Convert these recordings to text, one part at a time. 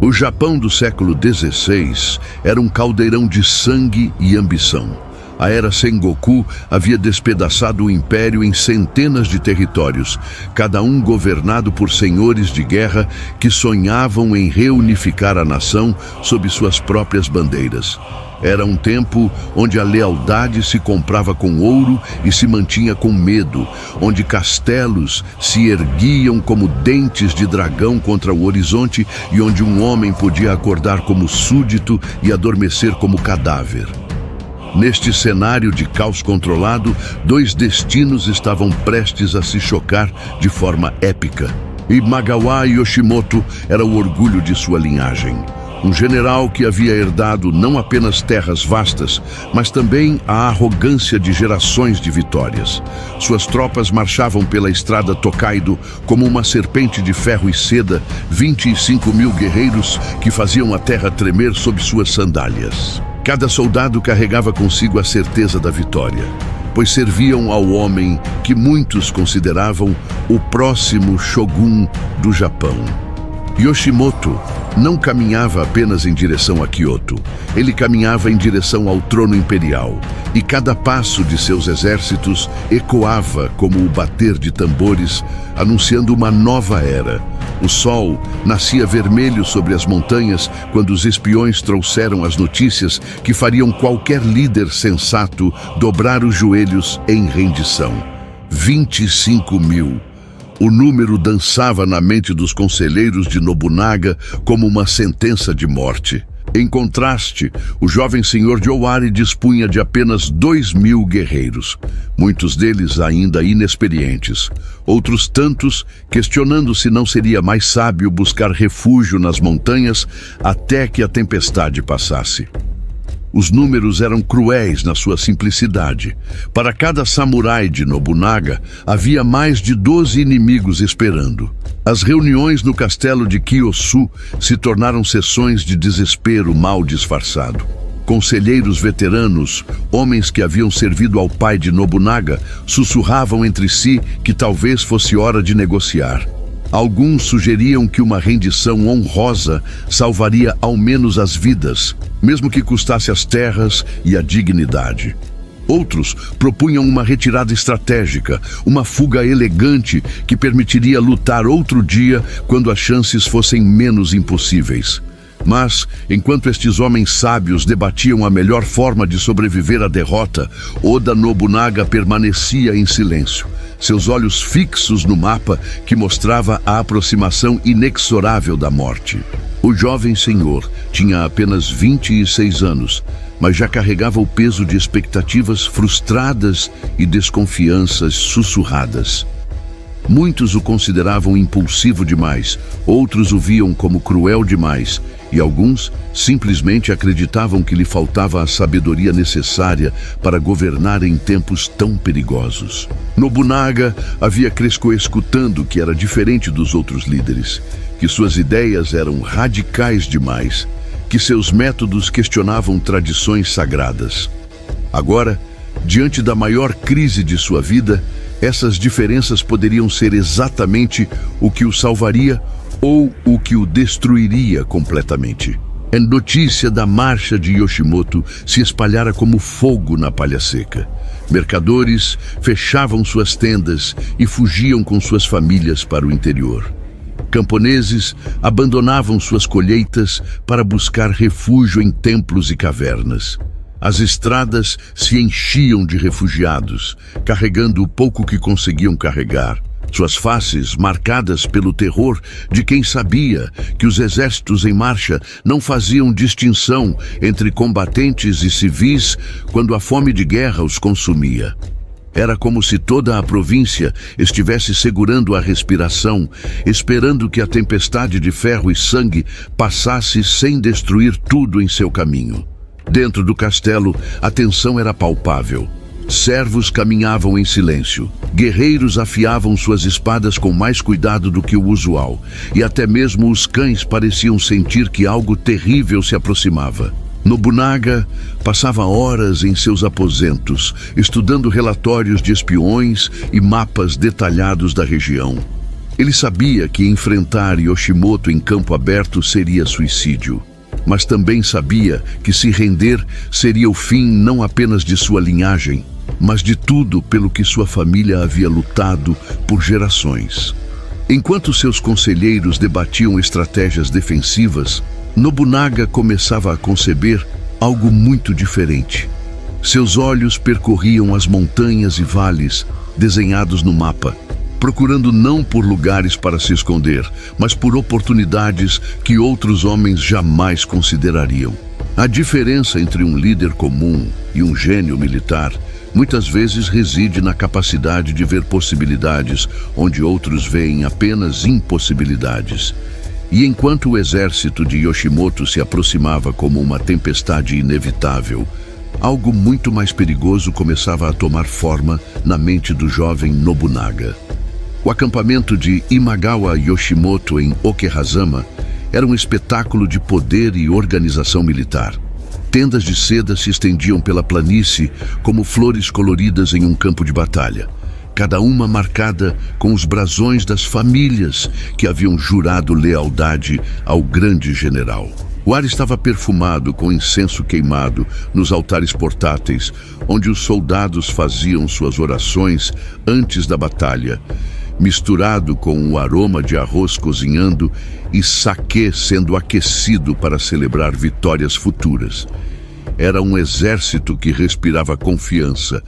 O Japão do século XVI era um caldeirão de sangue e ambição. A era Sengoku havia despedaçado o império em centenas de territórios, cada um governado por senhores de guerra que sonhavam em reunificar a nação sob suas próprias bandeiras. Era um tempo onde a lealdade se comprava com ouro e se mantinha com medo, onde castelos se erguiam como dentes de dragão contra o horizonte e onde um homem podia acordar como súdito e adormecer como cadáver. Neste cenário de caos controlado, dois destinos estavam prestes a se chocar de forma épica. Imagawa Yoshimoto era o orgulho de sua linhagem. Um general que havia herdado não apenas terras vastas, mas também a arrogância de gerações de vitórias. Suas tropas marchavam pela estrada Tokaido como uma serpente de ferro e seda, 25.000 guerreiros que faziam a terra tremer sob suas sandálias. Cada soldado carregava consigo a certeza da vitória, pois serviam ao homem que muitos consideravam o próximo shogun do Japão. Yoshimoto não caminhava apenas em direção a Kyoto, ele caminhava em direção ao trono imperial, e cada passo de seus exércitos ecoava como o bater de tambores, anunciando uma nova era. O sol nascia vermelho sobre as montanhas quando os espiões trouxeram as notícias que fariam qualquer líder sensato dobrar os joelhos em rendição. 25.000. O número dançava na mente dos conselheiros de Nobunaga como uma sentença de morte. Em contraste, o jovem senhor de Owari dispunha de apenas 2.000 guerreiros, muitos deles ainda inexperientes. Outros tantos questionando se não seria mais sábio buscar refúgio nas montanhas até que a tempestade passasse. Os números eram cruéis na sua simplicidade. Para cada samurai de Nobunaga, havia mais de 12 inimigos esperando. As reuniões no castelo de Kiyosu se tornaram sessões de desespero mal disfarçado. Conselheiros veteranos, homens que haviam servido ao pai de Nobunaga, sussurravam entre si que talvez fosse hora de negociar. Alguns sugeriam que uma rendição honrosa salvaria ao menos as vidas, mesmo que custasse as terras e a dignidade. Outros propunham uma retirada estratégica, uma fuga elegante que permitiria lutar outro dia quando as chances fossem menos impossíveis. Mas, enquanto estes homens sábios debatiam a melhor forma de sobreviver à derrota, Oda Nobunaga permanecia em silêncio, seus olhos fixos no mapa que mostrava a aproximação inexorável da morte. O jovem senhor tinha apenas 26 anos, mas já carregava o peso de expectativas frustradas e desconfianças sussurradas. Muitos o consideravam impulsivo demais, outros o viam como cruel demais, e alguns simplesmente acreditavam que lhe faltava a sabedoria necessária para governar em tempos tão perigosos. Nobunaga havia crescido escutando que era diferente dos outros líderes, que suas ideias eram radicais demais, que seus métodos questionavam tradições sagradas. Agora, diante da maior crise de sua vida, essas diferenças poderiam ser exatamente o que o salvaria ou o que o destruiria completamente. A notícia da marcha de Yoshimoto se espalhara como fogo na palha seca. Mercadores fechavam suas tendas e fugiam com suas famílias para o interior. Camponeses abandonavam suas colheitas para buscar refúgio em templos e cavernas. As estradas se enchiam de refugiados, carregando o pouco que conseguiam carregar. Suas faces marcadas pelo terror de quem sabia que os exércitos em marcha não faziam distinção entre combatentes e civis quando a fome de guerra os consumia. Era como se toda a província estivesse segurando a respiração, esperando que a tempestade de ferro e sangue passasse sem destruir tudo em seu caminho. Dentro do castelo, a tensão era palpável. Servos caminhavam em silêncio. Guerreiros afiavam suas espadas com mais cuidado do que o usual, e até mesmo os cães pareciam sentir que algo terrível se aproximava. Nobunaga passava horas em seus aposentos, estudando relatórios de espiões e mapas detalhados da região. Ele sabia que enfrentar Yoshimoto em campo aberto seria suicídio, mas também sabia que se render seria o fim não apenas de sua linhagem, mas de tudo pelo que sua família havia lutado por gerações. Enquanto seus conselheiros debatiam estratégias defensivas, Nobunaga começava a conceber algo muito diferente. Seus olhos percorriam as montanhas e vales desenhados no mapa, procurando não por lugares para se esconder, mas por oportunidades que outros homens jamais considerariam. A diferença entre um líder comum e um gênio militar muitas vezes reside na capacidade de ver possibilidades onde outros veem apenas impossibilidades. E enquanto o exército de Yoshimoto se aproximava como uma tempestade inevitável, algo muito mais perigoso começava a tomar forma na mente do jovem Nobunaga. O acampamento de Imagawa Yoshimoto em Okehazama era um espetáculo de poder e organização militar. Tendas de seda se estendiam pela planície como flores coloridas em um campo de batalha, cada uma marcada com os brasões das famílias que haviam jurado lealdade ao grande general. O ar estava perfumado com incenso queimado nos altares portáteis, onde os soldados faziam suas orações antes da batalha, misturado com o aroma de arroz cozinhando e saquê sendo aquecido para celebrar vitórias futuras. Era um exército que respirava confiança,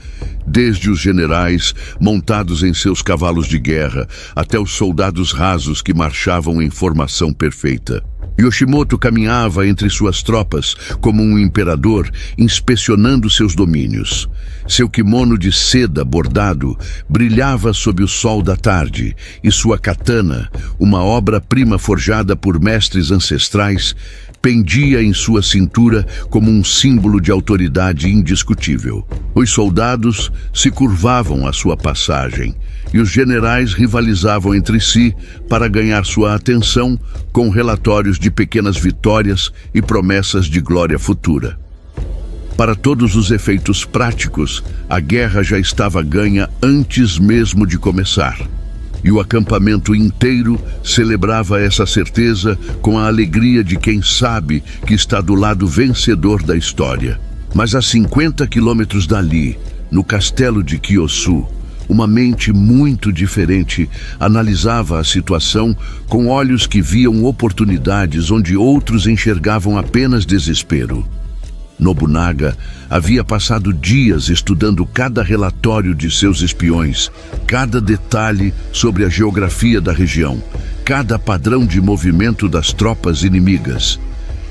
desde os generais montados em seus cavalos de guerra até os soldados rasos que marchavam em formação perfeita. Yoshimoto caminhava entre suas tropas como um imperador, inspecionando seus domínios. Seu kimono de seda bordado brilhava sob o sol da tarde, e sua katana, uma obra-prima forjada por mestres ancestrais, pendia em sua cintura como um símbolo de autoridade indiscutível. Os soldados se curvavam à sua passagem, e os generais rivalizavam entre si para ganhar sua atenção com relatórios de pequenas vitórias e promessas de glória futura. Para todos os efeitos práticos, a guerra já estava ganha antes mesmo de começar. E o acampamento inteiro celebrava essa certeza com a alegria de quem sabe que está do lado vencedor da história. Mas a 50 quilômetros dali, no castelo de Kiyosu, uma mente muito diferente analisava a situação com olhos que viam oportunidades onde outros enxergavam apenas desespero. Nobunaga havia passado dias estudando cada relatório de seus espiões, cada detalhe sobre a geografia da região, cada padrão de movimento das tropas inimigas.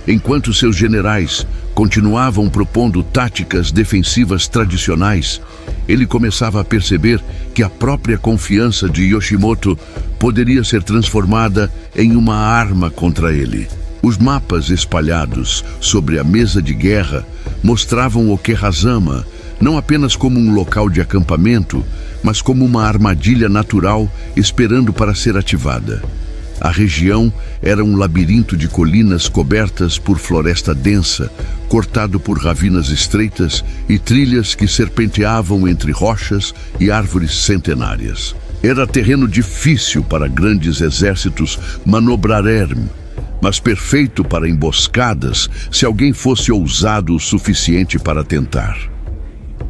Enquanto seus generais continuavam propondo táticas defensivas tradicionais, ele começava a perceber que a própria confiança de Yoshimoto poderia ser transformada em uma arma contra ele. Os mapas espalhados sobre a mesa de guerra mostravam Okehazama não apenas como um local de acampamento, mas como uma armadilha natural esperando para ser ativada. A região era um labirinto de colinas cobertas por floresta densa, cortado por ravinas estreitas e trilhas que serpenteavam entre rochas e árvores centenárias. Era terreno difícil para grandes exércitos manobrarem, mas perfeito para emboscadas se alguém fosse ousado o suficiente para tentar.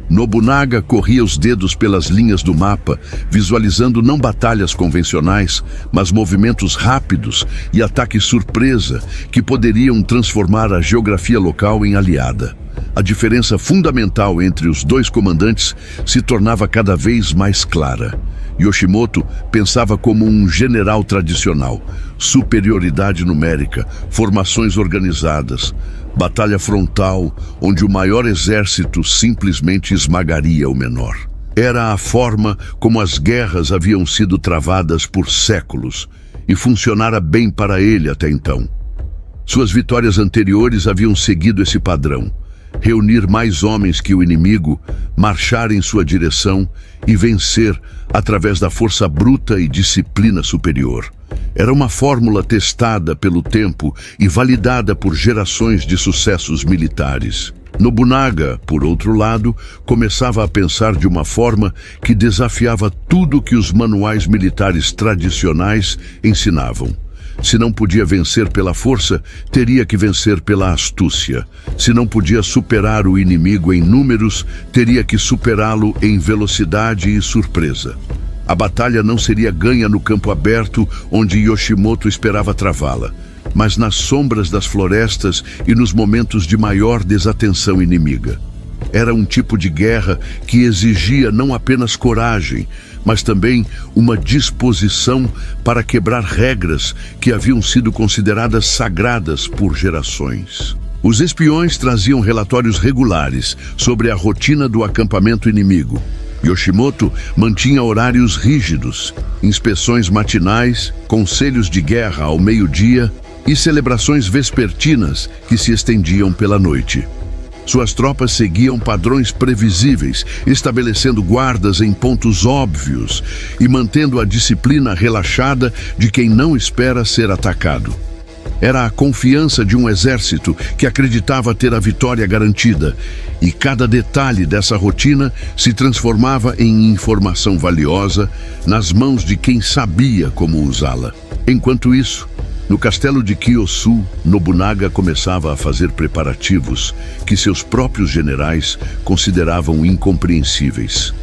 Nobunaga corria os dedos pelas linhas do mapa, visualizando não batalhas convencionais, mas movimentos rápidos e ataques surpresa que poderiam transformar a geografia local em aliada. A diferença fundamental entre os dois comandantes se tornava cada vez mais clara. Yoshimoto pensava como um general tradicional: superioridade numérica, formações organizadas, batalha frontal, onde o maior exército simplesmente esmagaria o menor. Era a forma como as guerras haviam sido travadas por séculos, e funcionara bem para ele até então. Suas vitórias anteriores haviam seguido esse padrão: reunir mais homens que o inimigo, marchar em sua direção e vencer através da força bruta e disciplina superior. Era uma fórmula testada pelo tempo e validada por gerações de sucessos militares. Nobunaga, por outro lado, começava a pensar de uma forma que desafiava tudo que os manuais militares tradicionais ensinavam. Se não podia vencer pela força, teria que vencer pela astúcia. Se não podia superar o inimigo em números, teria que superá-lo em velocidade e surpresa. A batalha não seria ganha no campo aberto, onde Yoshimoto esperava travá-la, mas nas sombras das florestas e nos momentos de maior desatenção inimiga. Era um tipo de guerra que exigia não apenas coragem, mas também uma disposição para quebrar regras que haviam sido consideradas sagradas por gerações. Os espiões traziam relatórios regulares sobre a rotina do acampamento inimigo. Yoshimoto mantinha horários rígidos, inspeções matinais, conselhos de guerra ao meio-dia e celebrações vespertinas que se estendiam pela noite. Suas tropas seguiam padrões previsíveis, estabelecendo guardas em pontos óbvios e mantendo a disciplina relaxada de quem não espera ser atacado. Era a confiança de um exército que acreditava ter a vitória garantida, e cada detalhe dessa rotina se transformava em informação valiosa nas mãos de quem sabia como usá-la. Enquanto isso, no castelo de Kiyosu, Nobunaga começava a fazer preparativos que seus próprios generais consideravam incompreensíveis.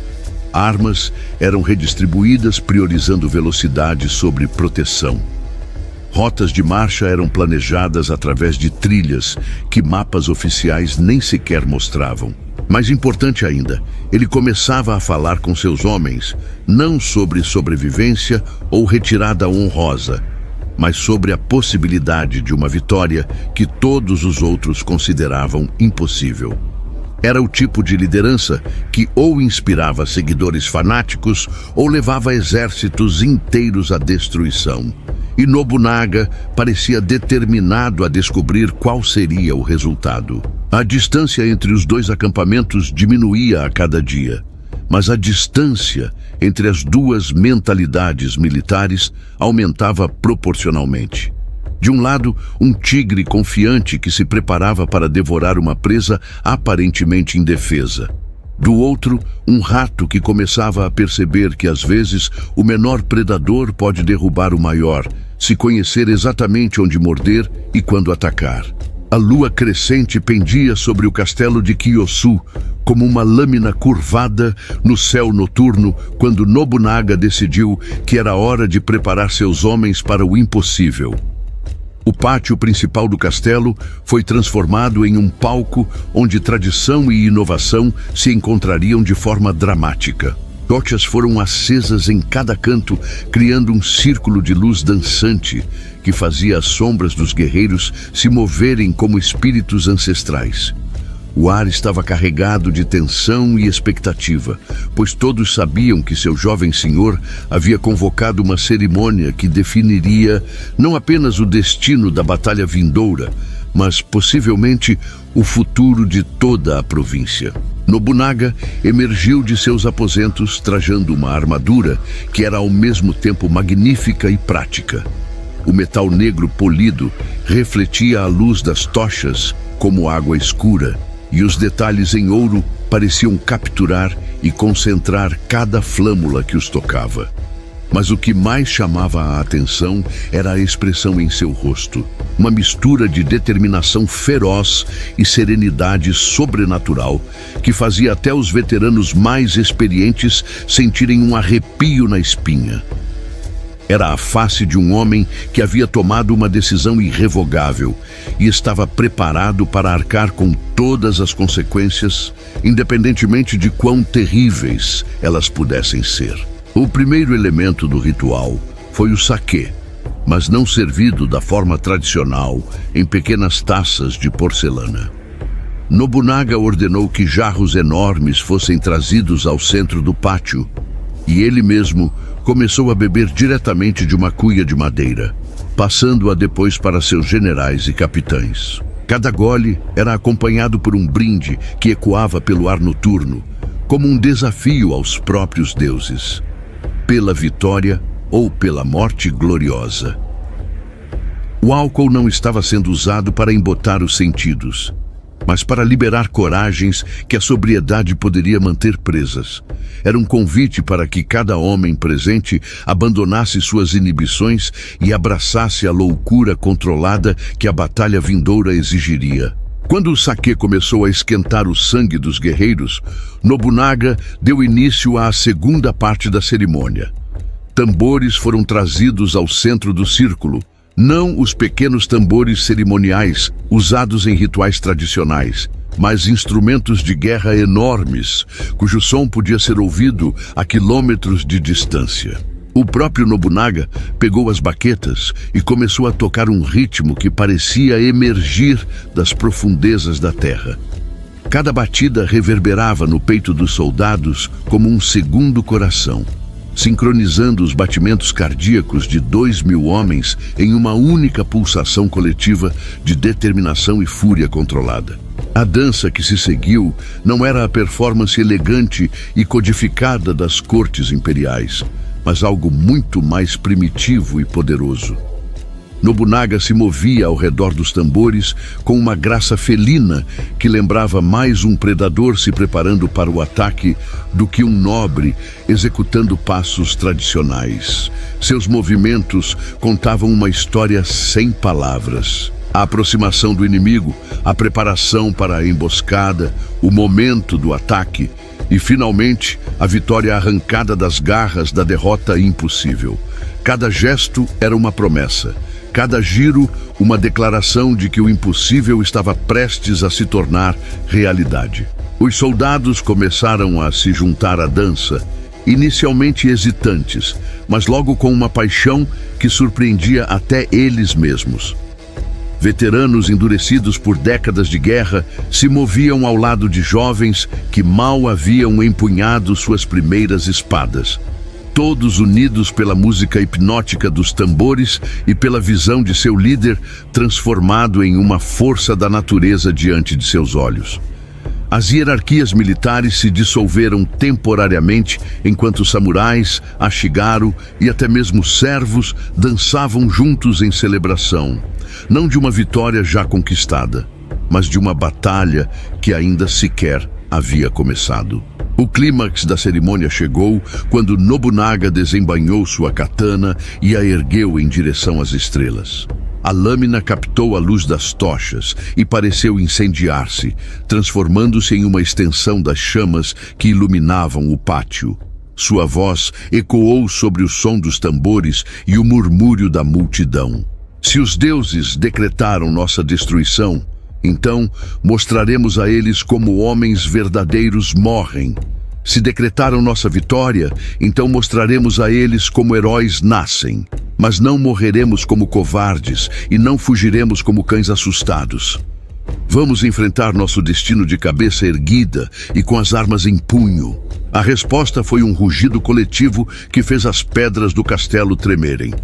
Armas eram redistribuídas priorizando velocidade sobre proteção. Rotas de marcha eram planejadas através de trilhas que mapas oficiais nem sequer mostravam. Mais importante ainda, ele começava a falar com seus homens, não sobre sobrevivência ou retirada honrosa, mas sobre a possibilidade de uma vitória que todos os outros consideravam impossível. Era o tipo de liderança que ou inspirava seguidores fanáticos ou levava exércitos inteiros à destruição. E Nobunaga parecia determinado a descobrir qual seria o resultado. A distância entre os dois acampamentos diminuía a cada dia, mas a distância entre as duas mentalidades militares aumentava proporcionalmente. De um lado, um tigre confiante que se preparava para devorar uma presa aparentemente indefesa. Do outro, um rato que começava a perceber que às vezes o menor predador pode derrubar o maior, se conhecer exatamente onde morder e quando atacar. A lua crescente pendia sobre o castelo de Kiyosu, como uma lâmina curvada no céu noturno, quando Nobunaga decidiu que era hora de preparar seus homens para o impossível. O pátio principal do castelo foi transformado em um palco onde tradição e inovação se encontrariam de forma dramática. Tochas foram acesas em cada canto, criando um círculo de luz dançante que fazia as sombras dos guerreiros se moverem como espíritos ancestrais. O ar estava carregado de tensão e expectativa, pois todos sabiam que seu jovem senhor havia convocado uma cerimônia que definiria não apenas o destino da batalha vindoura, mas possivelmente o futuro de toda a província. Nobunaga emergiu de seus aposentos trajando uma armadura que era ao mesmo tempo magnífica e prática. O metal negro polido refletia a luz das tochas como água escura, e os detalhes em ouro pareciam capturar e concentrar cada flâmula que os tocava. Mas o que mais chamava a atenção era a expressão em seu rosto, uma mistura de determinação feroz e serenidade sobrenatural que fazia até os veteranos mais experientes sentirem um arrepio na espinha. Era a face de um homem que havia tomado uma decisão irrevogável e estava preparado para arcar com todas as consequências, independentemente de quão terríveis elas pudessem ser. O primeiro elemento do ritual foi o saquê, mas não servido da forma tradicional, em pequenas taças de porcelana. Nobunaga ordenou que jarros enormes fossem trazidos ao centro do pátio, e ele mesmo começou a beber diretamente de uma cuia de madeira, passando-a depois para seus generais e capitães. Cada gole era acompanhado por um brinde que ecoava pelo ar noturno, como um desafio aos próprios deuses, pela vitória ou pela morte gloriosa. O álcool não estava sendo usado para embotar os sentidos. mas para liberar coragens que a sobriedade poderia manter presas. Era um convite para que cada homem presente abandonasse suas inibições e abraçasse a loucura controlada que a batalha vindoura exigiria. Quando o saque começou a esquentar o sangue dos guerreiros, Nobunaga deu início à segunda parte da cerimônia. Tambores foram trazidos ao centro do círculo, não os pequenos tambores cerimoniais usados em rituais tradicionais, mas instrumentos de guerra enormes, cujo som podia ser ouvido a quilômetros de distância. O próprio Nobunaga pegou as baquetas e começou a tocar um ritmo que parecia emergir das profundezas da terra. Cada batida reverberava no peito dos soldados como um segundo coração, sincronizando os batimentos cardíacos de 2.000 homens em uma única pulsação coletiva de determinação e fúria controlada. A dança que se seguiu não era a performance elegante e codificada das cortes imperiais, mas algo muito mais primitivo e poderoso. Nobunaga se movia ao redor dos tambores com uma graça felina que lembrava mais um predador se preparando para o ataque do que um nobre executando passos tradicionais. Seus movimentos contavam uma história sem palavras. A aproximação do inimigo, a preparação para a emboscada, o momento do ataque e, finalmente, a vitória arrancada das garras da derrota impossível. Cada gesto era uma promessa. Cada giro, uma declaração de que o impossível estava prestes a se tornar realidade. Os soldados começaram a se juntar à dança, inicialmente hesitantes, mas logo com uma paixão que surpreendia até eles mesmos. Veteranos endurecidos por décadas de guerra se moviam ao lado de jovens que mal haviam empunhado suas primeiras espadas. Todos unidos pela música hipnótica dos tambores e pela visão de seu líder transformado em uma força da natureza diante de seus olhos. As hierarquias militares se dissolveram temporariamente enquanto samurais, ashigaru e até mesmo servos dançavam juntos em celebração, não de uma vitória já conquistada, mas de uma batalha que ainda sequer havia começado. O clímax da cerimônia chegou quando Nobunaga desembainhou sua katana e a ergueu em direção às estrelas. A lâmina captou a luz das tochas e pareceu incendiar-se, transformando-se em uma extensão das chamas que iluminavam o pátio. Sua voz ecoou sobre o som dos tambores e o murmúrio da multidão. Se os deuses decretaram nossa destruição, então mostraremos a eles como homens verdadeiros morrem. Se decretaram nossa vitória, então mostraremos a eles como heróis nascem. Mas não morreremos como covardes e não fugiremos como cães assustados. Vamos enfrentar nosso destino de cabeça erguida e com as armas em punho. A resposta foi um rugido coletivo que fez as pedras do castelo tremerem.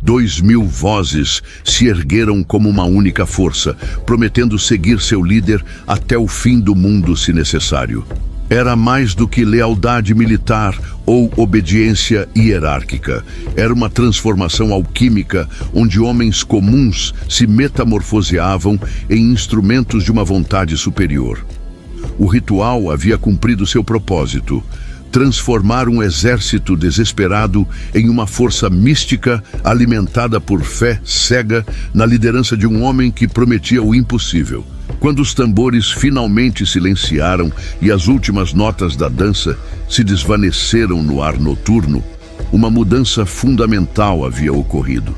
2.000 vozes se ergueram como uma única força, prometendo seguir seu líder até o fim do mundo se necessário. Era mais do que lealdade militar ou obediência hierárquica. Era uma transformação alquímica onde homens comuns se metamorfoseavam em instrumentos de uma vontade superior. O ritual havia cumprido seu propósito: transformar um exército desesperado em uma força mística alimentada por fé cega na liderança de um homem que prometia o impossível. Quando os tambores finalmente silenciaram e as últimas notas da dança se desvaneceram no ar noturno, uma mudança fundamental havia ocorrido.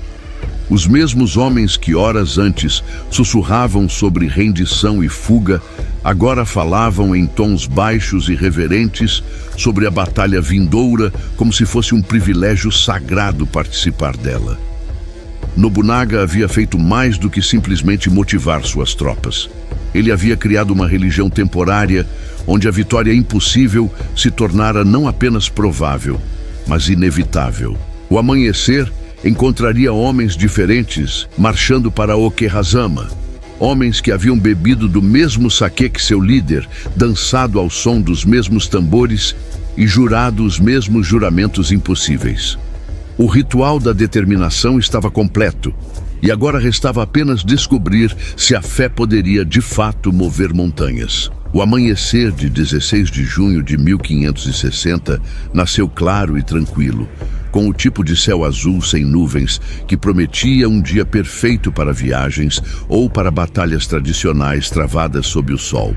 Os mesmos homens que horas antes sussurravam sobre rendição e fuga, agora falavam em tons baixos e reverentes sobre a batalha vindoura, como se fosse um privilégio sagrado participar dela. Nobunaga havia feito mais do que simplesmente motivar suas tropas. Ele havia criado uma religião temporária, onde a vitória impossível se tornara não apenas provável, mas inevitável. O amanhecer encontraria homens diferentes marchando para Okehazama, homens que haviam bebido do mesmo saquê que seu líder, dançado ao som dos mesmos tambores e jurado os mesmos juramentos impossíveis. O ritual da determinação estava completo, E agora restava apenas descobrir se a fé poderia de fato mover montanhas. O amanhecer de 16 de junho de 1560 nasceu claro e tranquilo, com o tipo de céu azul sem nuvens que prometia um dia perfeito para viagens ou para batalhas tradicionais travadas sob o sol.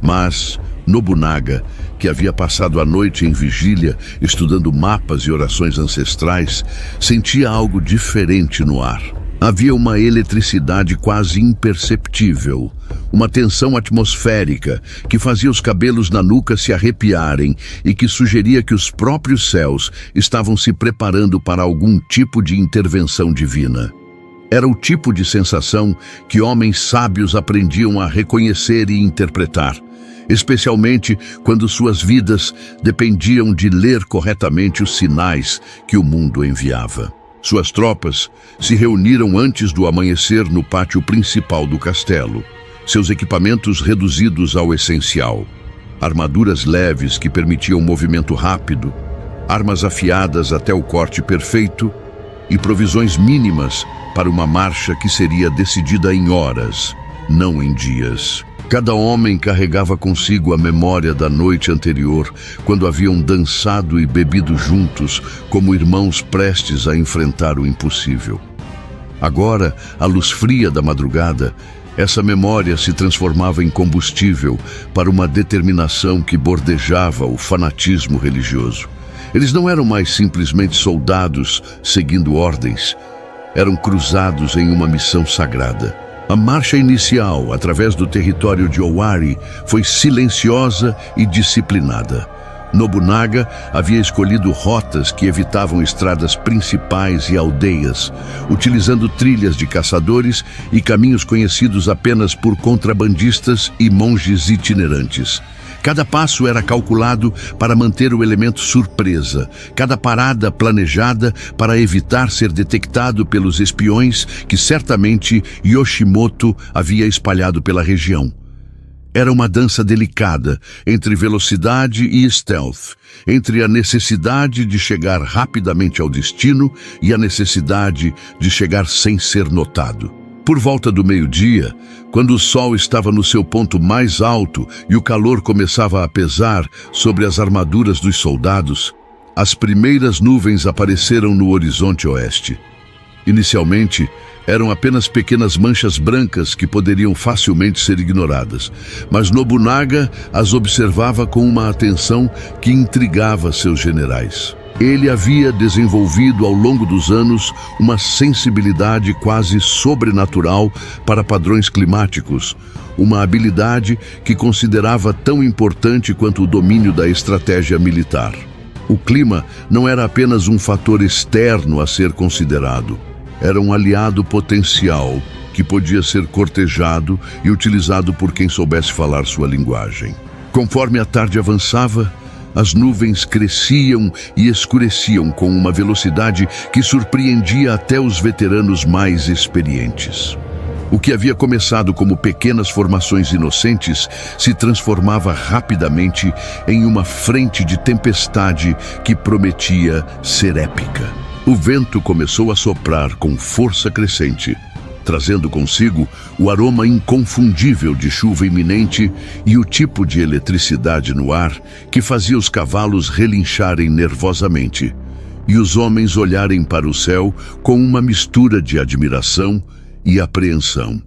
Mas Nobunaga, que havia passado a noite em vigília, estudando mapas e orações ancestrais, sentia algo diferente no ar. Havia uma eletricidade quase imperceptível, uma tensão atmosférica que fazia os cabelos na nuca se arrepiarem e que sugeria que os próprios céus estavam se preparando para algum tipo de intervenção divina. Era o tipo de sensação que homens sábios aprendiam a reconhecer e interpretar, especialmente quando suas vidas dependiam de ler corretamente os sinais que o mundo enviava. Suas tropas se reuniram antes do amanhecer no pátio principal do castelo, seus equipamentos reduzidos ao essencial. Armaduras leves que permitiam movimento rápido, armas afiadas até o corte perfeito e provisões mínimas para uma marcha que seria decidida em horas, não em dias. Cada homem carregava consigo a memória da noite anterior, quando haviam dançado e bebido juntos, como irmãos prestes a enfrentar o impossível. Agora, à luz fria da madrugada, essa memória se transformava em combustível para uma determinação que bordejava o fanatismo religioso. Eles não eram mais simplesmente soldados seguindo ordens, eram cruzados em uma missão sagrada. A marcha inicial, através do território de Owari, foi silenciosa e disciplinada. Nobunaga havia escolhido rotas que evitavam estradas principais e aldeias, utilizando trilhas de caçadores e caminhos conhecidos apenas por contrabandistas e monges itinerantes. Cada passo era calculado para manter o elemento surpresa, cada parada planejada para evitar ser detectado pelos espiões que certamente Yoshimoto havia espalhado pela região. Era uma dança delicada entre velocidade e stealth, entre a necessidade de chegar rapidamente ao destino e a necessidade de chegar sem ser notado. Por volta do meio-dia, quando o sol estava no seu ponto mais alto e o calor começava a pesar sobre as armaduras dos soldados, as primeiras nuvens apareceram no horizonte oeste. Inicialmente, eram apenas pequenas manchas brancas que poderiam facilmente ser ignoradas, mas Nobunaga as observava com uma atenção que intrigava seus generais. Ele havia desenvolvido ao longo dos anos uma sensibilidade quase sobrenatural para padrões climáticos, uma habilidade que considerava tão importante quanto o domínio da estratégia militar. O clima não era apenas um fator externo a ser considerado, era um aliado potencial que podia ser cortejado e utilizado por quem soubesse falar sua linguagem. Conforme a tarde avançava, as nuvens cresciam e escureciam com uma velocidade que surpreendia até os veteranos mais experientes. O que havia começado como pequenas formações inocentes se transformava rapidamente em uma frente de tempestade que prometia ser épica. O vento começou a soprar com força crescente, trazendo consigo o aroma inconfundível de chuva iminente e o tipo de eletricidade no ar que fazia os cavalos relincharem nervosamente e os homens olharem para o céu com uma mistura de admiração e apreensão.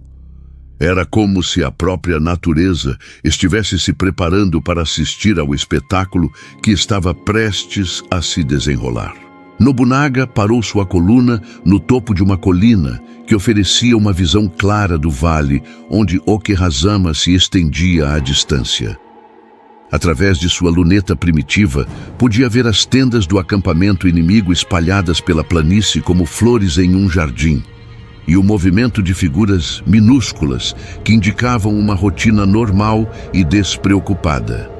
Era como se a própria natureza estivesse se preparando para assistir ao espetáculo que estava prestes a se desenrolar. Nobunaga parou sua coluna no topo de uma colina que oferecia uma visão clara do vale onde Okehazama se estendia à distância. Através de sua luneta primitiva, podia ver as tendas do acampamento inimigo espalhadas pela planície como flores em um jardim, e o movimento de figuras minúsculas que indicavam uma rotina normal e despreocupada.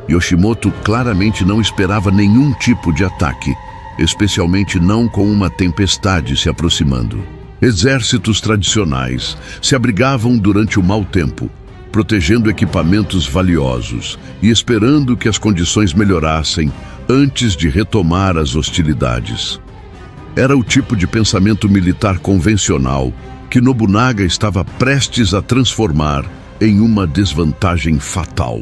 Yoshimoto claramente não esperava nenhum tipo de ataque, especialmente não com uma tempestade se aproximando. Exércitos tradicionais se abrigavam durante o mau tempo, protegendo equipamentos valiosos e esperando que as condições melhorassem antes de retomar as hostilidades. Era o tipo de pensamento militar convencional que Nobunaga estava prestes a transformar em uma desvantagem fatal.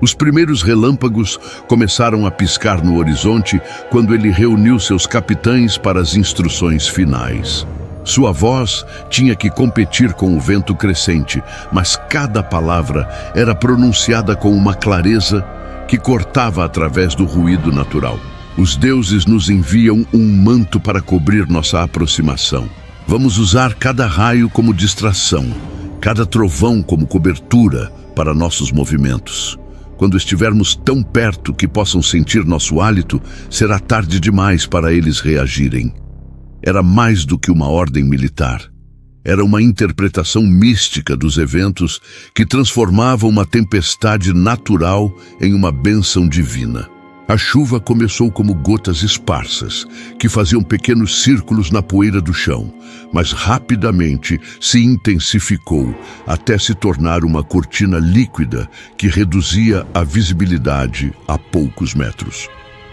Os primeiros relâmpagos começaram a piscar no horizonte quando ele reuniu seus capitães para as instruções finais. Sua voz tinha que competir com o vento crescente, mas cada palavra era pronunciada com uma clareza que cortava através do ruído natural. Os deuses nos enviam um manto para cobrir nossa aproximação. Vamos usar cada raio como distração, cada trovão como cobertura para nossos movimentos. Quando estivermos tão perto que possam sentir nosso hálito, será tarde demais para eles reagirem. Era mais do que uma ordem militar. Era uma interpretação mística dos eventos que transformava uma tempestade natural em uma bênção divina. A chuva começou como gotas esparsas, que faziam pequenos círculos na poeira do chão, mas rapidamente se intensificou até se tornar uma cortina líquida que reduzia a visibilidade a poucos metros.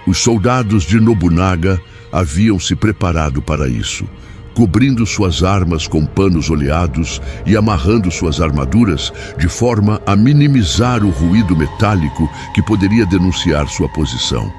Os soldados de Nobunaga haviam se preparado para isso, cobrindo suas armas com panos oleados e amarrando suas armaduras de forma a minimizar o ruído metálico que poderia denunciar sua posição.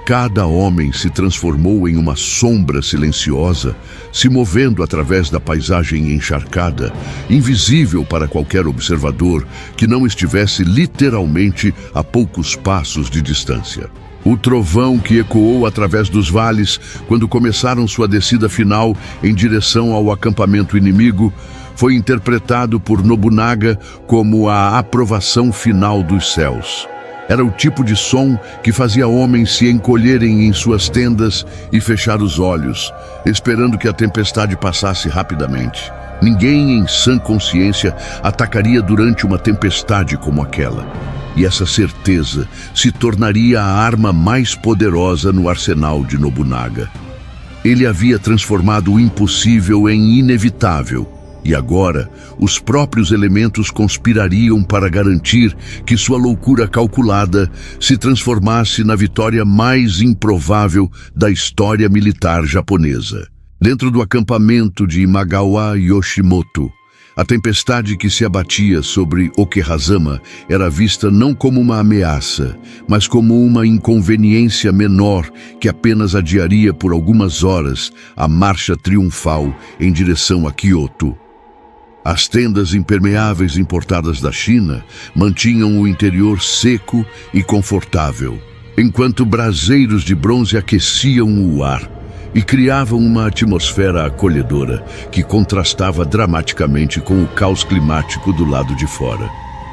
Cada homem se transformou em uma sombra silenciosa, se movendo através da paisagem encharcada, invisível para qualquer observador que não estivesse literalmente a poucos passos de distância. O trovão que ecoou através dos vales quando começaram sua descida final em direção ao acampamento inimigo foi interpretado por Nobunaga como a aprovação final dos céus. Era o tipo de som que fazia homens se encolherem em suas tendas e fechar os olhos, esperando que a tempestade passasse rapidamente. Ninguém em sã consciência atacaria durante uma tempestade como aquela. E essa certeza se tornaria a arma mais poderosa no arsenal de Nobunaga. Ele havia transformado o impossível em inevitável, e agora os próprios elementos conspirariam para garantir que sua loucura calculada se transformasse na vitória mais improvável da história militar japonesa. Dentro do acampamento de Imagawa Yoshimoto, a tempestade que se abatia sobre Okehazama era vista não como uma ameaça, mas como uma inconveniência menor que apenas adiaria por algumas horas a marcha triunfal em direção a Kyoto. As tendas impermeáveis importadas da China mantinham o interior seco e confortável, enquanto braseiros de bronze aqueciam o ar e criavam uma atmosfera acolhedora que contrastava dramaticamente com o caos climático do lado de fora.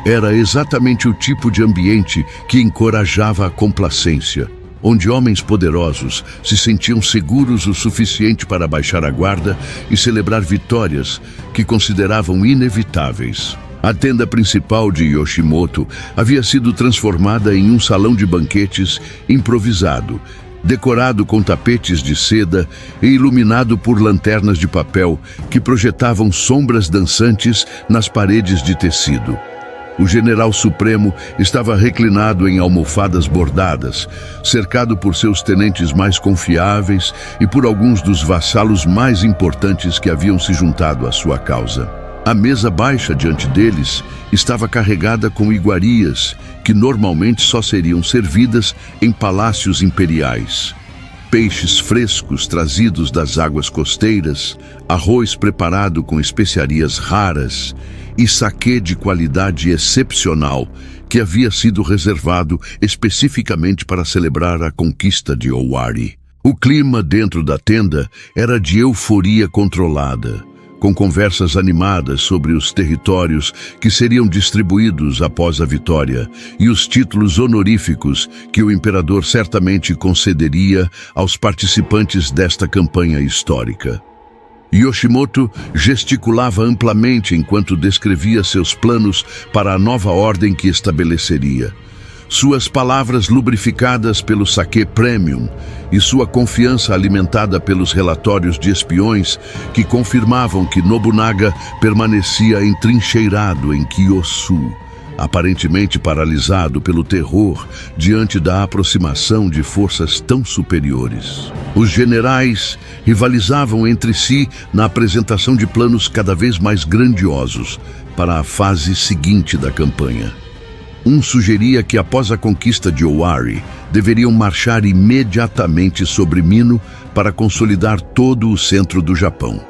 Era exatamente o tipo de ambiente que encorajava a complacência, onde homens poderosos se sentiam seguros o suficiente para baixar a guarda e celebrar vitórias que consideravam inevitáveis. A tenda principal de Yoshimoto havia sido transformada em um salão de banquetes improvisado, decorado com tapetes de seda e iluminado por lanternas de papel que projetavam sombras dançantes nas paredes de tecido. O general supremo estava reclinado em almofadas bordadas, cercado por seus tenentes mais confiáveis e por alguns dos vassalos mais importantes que haviam se juntado à sua causa. A mesa baixa diante deles estava carregada com iguarias que normalmente só seriam servidas em palácios imperiais. Peixes frescos trazidos das águas costeiras, arroz preparado com especiarias raras e saquê de qualidade excepcional que havia sido reservado especificamente para celebrar a conquista de Owari. O clima dentro da tenda era de euforia controlada, com conversas animadas sobre os territórios que seriam distribuídos após a vitória e os títulos honoríficos que o imperador certamente concederia aos participantes desta campanha histórica. Yoshimoto gesticulava amplamente enquanto descrevia seus planos para a nova ordem que estabeleceria. Suas palavras lubrificadas pelo saquê premium e sua confiança alimentada pelos relatórios de espiões que confirmavam que Nobunaga permanecia entrincheirado em Kyosu, aparentemente paralisado pelo terror diante da aproximação de forças tão superiores. Os generais rivalizavam entre si na apresentação de planos cada vez mais grandiosos para a fase seguinte da campanha. Um sugeria que, após a conquista de Owari, deveriam marchar imediatamente sobre Mino para consolidar todo o centro do Japão.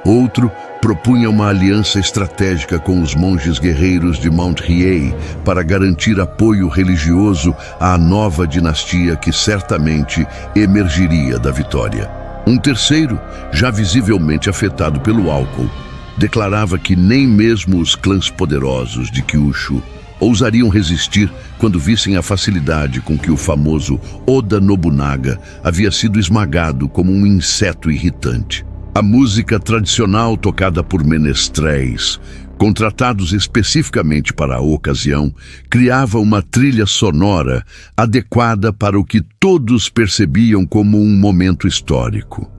Outro propunha uma aliança estratégica com os monges guerreiros de Mount Hiei para garantir apoio religioso à nova dinastia que certamente emergiria da vitória. Um terceiro, já visivelmente afetado pelo álcool, declarava que nem mesmo os clãs poderosos de Kyushu ousariam resistir quando vissem a facilidade com que o famoso Oda Nobunaga havia sido esmagado como um inseto irritante. A música tradicional tocada por menestréis, contratados especificamente para a ocasião, criava uma trilha sonora adequada para o que todos percebiam como um momento histórico.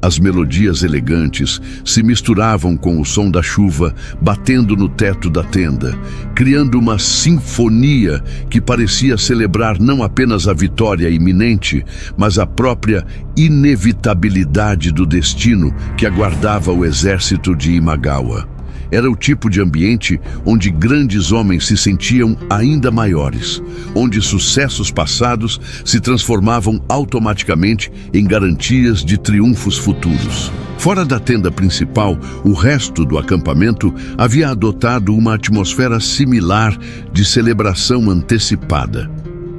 As melodias elegantes se misturavam com o som da chuva batendo no teto da tenda, criando uma sinfonia que parecia celebrar não apenas a vitória iminente, mas a própria inevitabilidade do destino que aguardava o exército de Imagawa. Era o tipo de ambiente onde grandes homens se sentiam ainda maiores, onde sucessos passados se transformavam automaticamente em garantias de triunfos futuros. Fora da tenda principal, o resto do acampamento havia adotado uma atmosfera similar de celebração antecipada.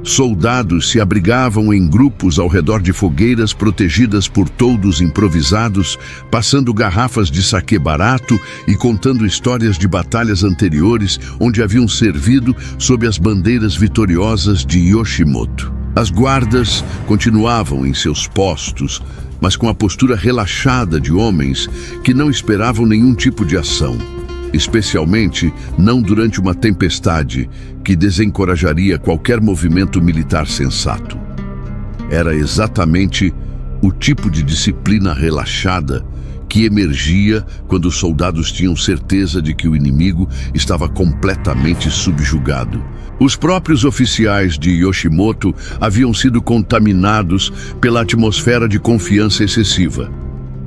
Soldados se abrigavam em grupos ao redor de fogueiras protegidas por toldos improvisados, passando garrafas de saquê barato e contando histórias de batalhas anteriores onde haviam servido sob as bandeiras vitoriosas de Yoshimoto. As guardas continuavam em seus postos, mas com a postura relaxada de homens que não esperavam nenhum tipo de ação. Especialmente não durante uma tempestade que desencorajaria qualquer movimento militar sensato. Era exatamente o tipo de disciplina relaxada que emergia quando os soldados tinham certeza de que o inimigo estava completamente subjugado. Os próprios oficiais de Yoshimoto haviam sido contaminados pela atmosfera de confiança excessiva.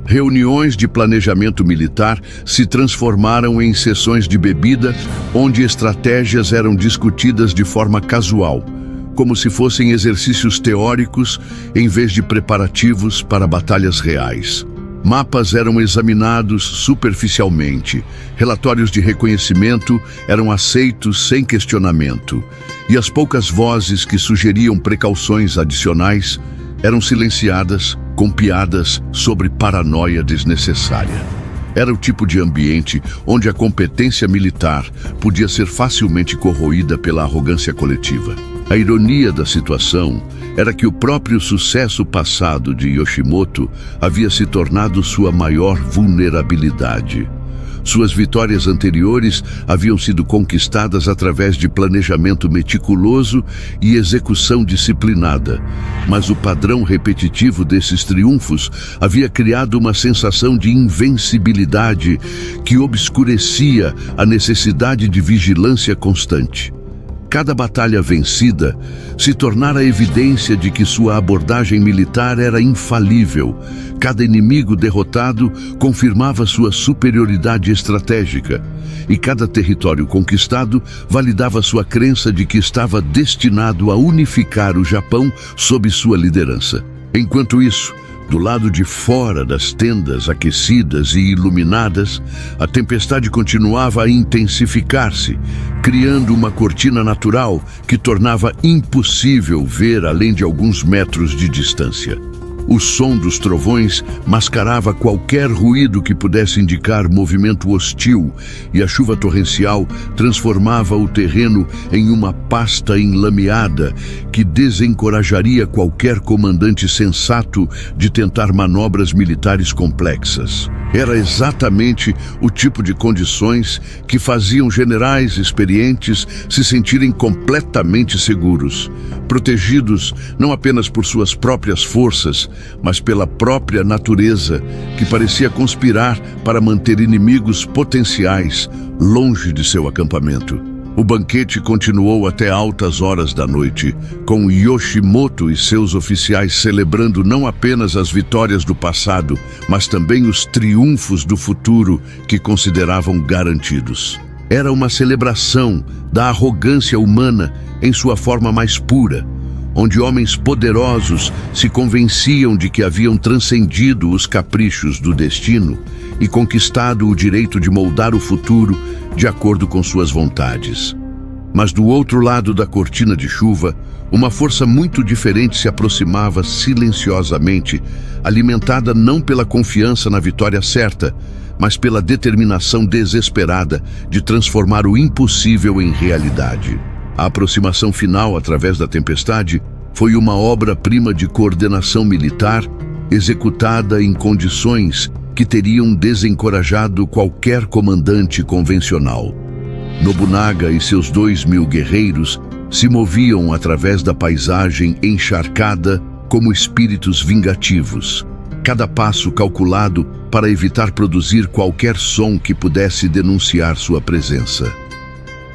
Reuniões de planejamento militar se transformaram em sessões de bebida, onde estratégias eram discutidas de forma casual, como se fossem exercícios teóricos em vez de preparativos para batalhas reais. Mapas eram examinados superficialmente, relatórios de reconhecimento eram aceitos sem questionamento, e as poucas vozes que sugeriam precauções adicionais eram silenciadas com piadas sobre paranoia desnecessária. Era o tipo de ambiente onde a competência militar podia ser facilmente corroída pela arrogância coletiva. A ironia da situação era que o próprio sucesso passado de Yoshimoto havia se tornado sua maior vulnerabilidade. Suas vitórias anteriores haviam sido conquistadas através de planejamento meticuloso e execução disciplinada, mas o padrão repetitivo desses triunfos havia criado uma sensação de invencibilidade que obscurecia a necessidade de vigilância constante. Cada batalha vencida se tornara evidência de que sua abordagem militar era infalível. Cada inimigo derrotado confirmava sua superioridade estratégica, e cada território conquistado validava sua crença de que estava destinado a unificar o Japão sob sua liderança. Enquanto isso, do lado de fora das tendas aquecidas e iluminadas, a tempestade continuava a intensificar-se, criando uma cortina natural que tornava impossível ver além de alguns metros de distância. O som dos trovões mascarava qualquer ruído que pudesse indicar movimento hostil, e a chuva torrencial transformava o terreno em uma pasta enlameada que desencorajaria qualquer comandante sensato de tentar manobras militares complexas. Era exatamente o tipo de condições que faziam generais experientes se sentirem completamente seguros, protegidos não apenas por suas próprias forças, mas pela própria natureza, que parecia conspirar para manter inimigos potenciais longe de seu acampamento. O banquete continuou até altas horas da noite, com Yoshimoto e seus oficiais celebrando não apenas as vitórias do passado, mas também os triunfos do futuro que consideravam garantidos. Era uma celebração da arrogância humana em sua forma mais pura, onde homens poderosos se convenciam de que haviam transcendido os caprichos do destino e conquistado o direito de moldar o futuro de acordo com suas vontades. Mas do outro lado da cortina de chuva, uma força muito diferente se aproximava silenciosamente, alimentada não pela confiança na vitória certa, mas pela determinação desesperada de transformar o impossível em realidade. A aproximação final através da tempestade foi uma obra-prima de coordenação militar executada em condições que teriam desencorajado qualquer comandante convencional. Nobunaga e seus 2.000 guerreiros se moviam através da paisagem encharcada como espíritos vingativos, cada passo calculado para evitar produzir qualquer som que pudesse denunciar sua presença.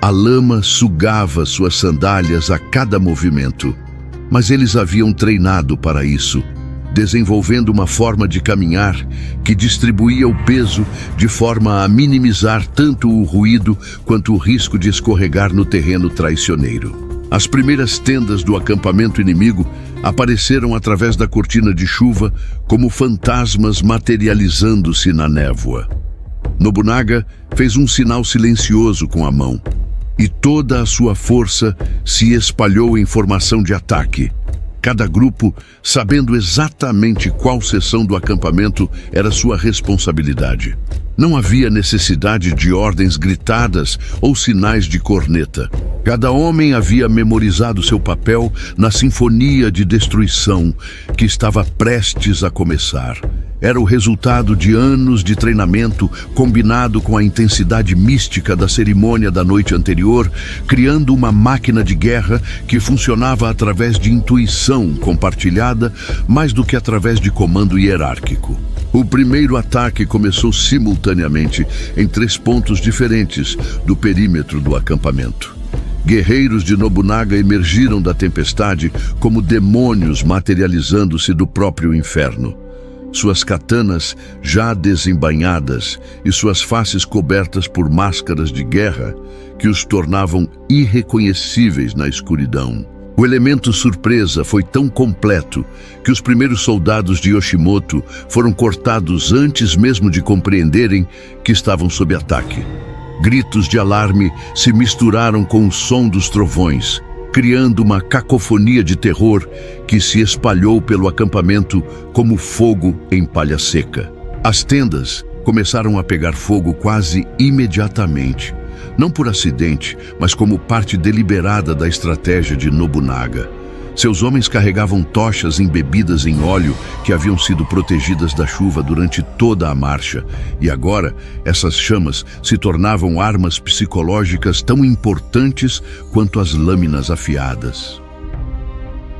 A lama sugava suas sandálias a cada movimento, mas eles haviam treinado para isso, desenvolvendo uma forma de caminhar que distribuía o peso de forma a minimizar tanto o ruído quanto o risco de escorregar no terreno traiçoeiro. As primeiras tendas do acampamento inimigo apareceram através da cortina de chuva como fantasmas materializando-se na névoa. Nobunaga fez um sinal silencioso com a mão, e toda a sua força se espalhou em formação de ataque. Cada grupo sabendo exatamente qual seção do acampamento era sua responsabilidade. Não havia necessidade de ordens gritadas ou sinais de corneta. Cada homem havia memorizado seu papel na sinfonia de destruição que estava prestes a começar. Era o resultado de anos de treinamento combinado com a intensidade mística da cerimônia da noite anterior, criando uma máquina de guerra que funcionava através de intuição compartilhada mais do que através de comando hierárquico. O primeiro ataque começou simultaneamente em 3 pontos diferentes do perímetro do acampamento. Guerreiros de Nobunaga emergiram da tempestade como demônios materializando-se do próprio inferno. Suas katanas já desembainhadas e suas faces cobertas por máscaras de guerra que os tornavam irreconhecíveis na escuridão. O elemento surpresa foi tão completo que os primeiros soldados de Yoshimoto foram cortados antes mesmo de compreenderem que estavam sob ataque. Gritos de alarme se misturaram com o som dos trovões, criando uma cacofonia de terror que se espalhou pelo acampamento como fogo em palha seca. As tendas começaram a pegar fogo quase imediatamente, não por acidente, mas como parte deliberada da estratégia de Nobunaga. Seus homens carregavam tochas embebidas em óleo que haviam sido protegidas da chuva durante toda a marcha, e agora essas chamas se tornavam armas psicológicas tão importantes quanto as lâminas afiadas.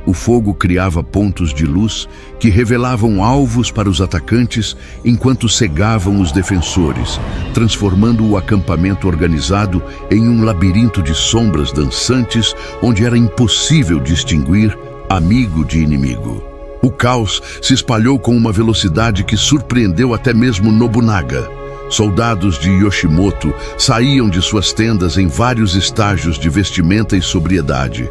O fogo criava pontos de luz que revelavam alvos para os atacantes enquanto cegavam os defensores, transformando o acampamento organizado em um labirinto de sombras dançantes onde era impossível distinguir amigo de inimigo. O caos se espalhou com uma velocidade que surpreendeu até mesmo Nobunaga. Soldados de Yoshimoto saíam de suas tendas em vários estágios de vestimenta e sobriedade.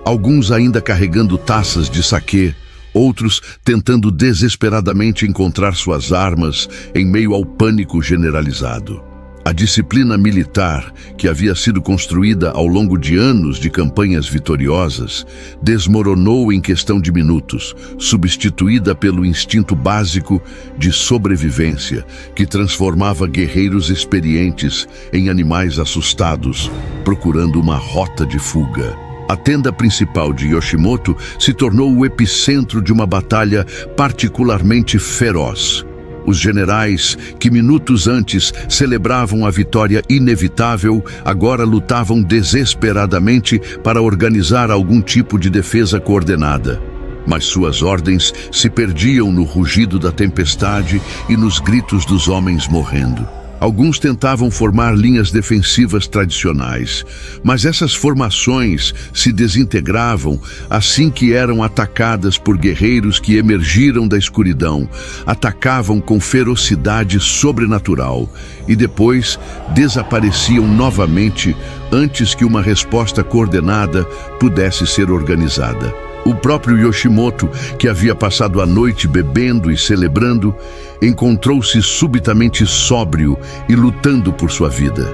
Alguns ainda carregando taças de saquê, outros tentando desesperadamente encontrar suas armas em meio ao pânico generalizado. A disciplina militar, que havia sido construída ao longo de anos de campanhas vitoriosas, desmoronou em questão de minutos, substituída pelo instinto básico de sobrevivência, que transformava guerreiros experientes em animais assustados, procurando uma rota de fuga. A tenda principal de Yoshimoto se tornou o epicentro de uma batalha particularmente feroz. Os generais, que minutos antes celebravam a vitória inevitável, agora lutavam desesperadamente para organizar algum tipo de defesa coordenada. Mas suas ordens se perdiam no rugido da tempestade e nos gritos dos homens morrendo. Alguns tentavam formar linhas defensivas tradicionais, mas essas formações se desintegravam assim que eram atacadas por guerreiros que emergiram da escuridão, atacavam com ferocidade sobrenatural e depois desapareciam novamente antes que uma resposta coordenada pudesse ser organizada. O próprio Yoshimoto, que havia passado a noite bebendo e celebrando, encontrou-se subitamente sóbrio e lutando por sua vida.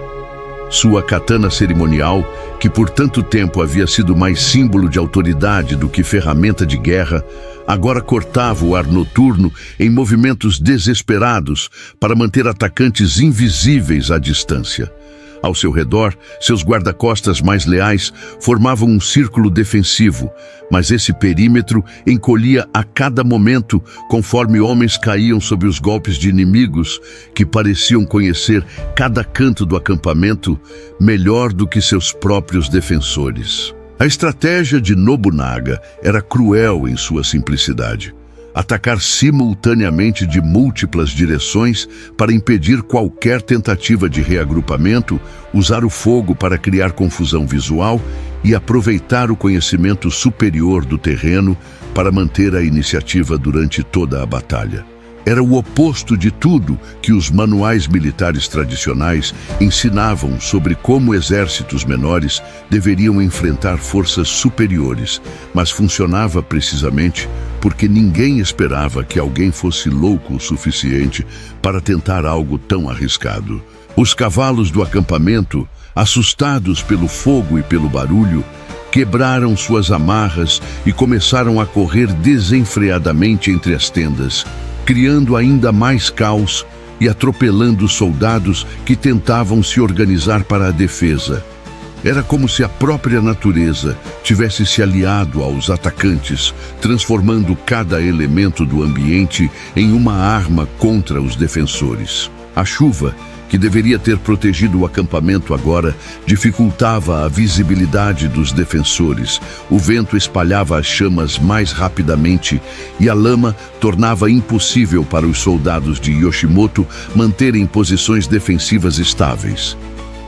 Sua katana cerimonial, que por tanto tempo havia sido mais símbolo de autoridade do que ferramenta de guerra, agora cortava o ar noturno em movimentos desesperados para manter atacantes invisíveis à distância. Ao seu redor, seus guarda-costas mais leais formavam um círculo defensivo, mas esse perímetro encolhia a cada momento conforme homens caíam sob os golpes de inimigos que pareciam conhecer cada canto do acampamento melhor do que seus próprios defensores. A estratégia de Nobunaga era cruel em sua simplicidade. Atacar simultaneamente de múltiplas direções para impedir qualquer tentativa de reagrupamento, usar o fogo para criar confusão visual e aproveitar o conhecimento superior do terreno para manter a iniciativa durante toda a batalha. Era o oposto de tudo que os manuais militares tradicionais ensinavam sobre como exércitos menores deveriam enfrentar forças superiores, mas funcionava precisamente porque ninguém esperava que alguém fosse louco o suficiente para tentar algo tão arriscado. Os cavalos do acampamento, assustados pelo fogo e pelo barulho, quebraram suas amarras e começaram a correr desenfreadamente entre as tendas, criando ainda mais caos e atropelando soldados que tentavam se organizar para a defesa. Era como se a própria natureza tivesse se aliado aos atacantes, transformando cada elemento do ambiente em uma arma contra os defensores. A chuva, que deveria ter protegido o acampamento agora, dificultava a visibilidade dos defensores. O vento espalhava as chamas mais rapidamente e a lama tornava impossível para os soldados de Yoshimoto manterem posições defensivas estáveis.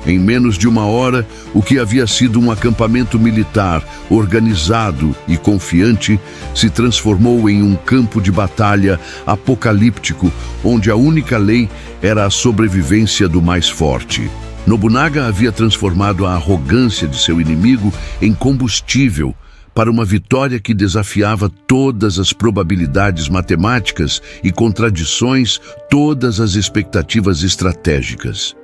Em menos de uma hora, o que havia sido um acampamento militar, organizado e confiante, se transformou em um campo de batalha apocalíptico, onde a única lei era a sobrevivência do mais forte. Nobunaga havia transformado a arrogância de seu inimigo em combustível para uma vitória que desafiava todas as probabilidades matemáticas e contradições todas as expectativas estratégicas.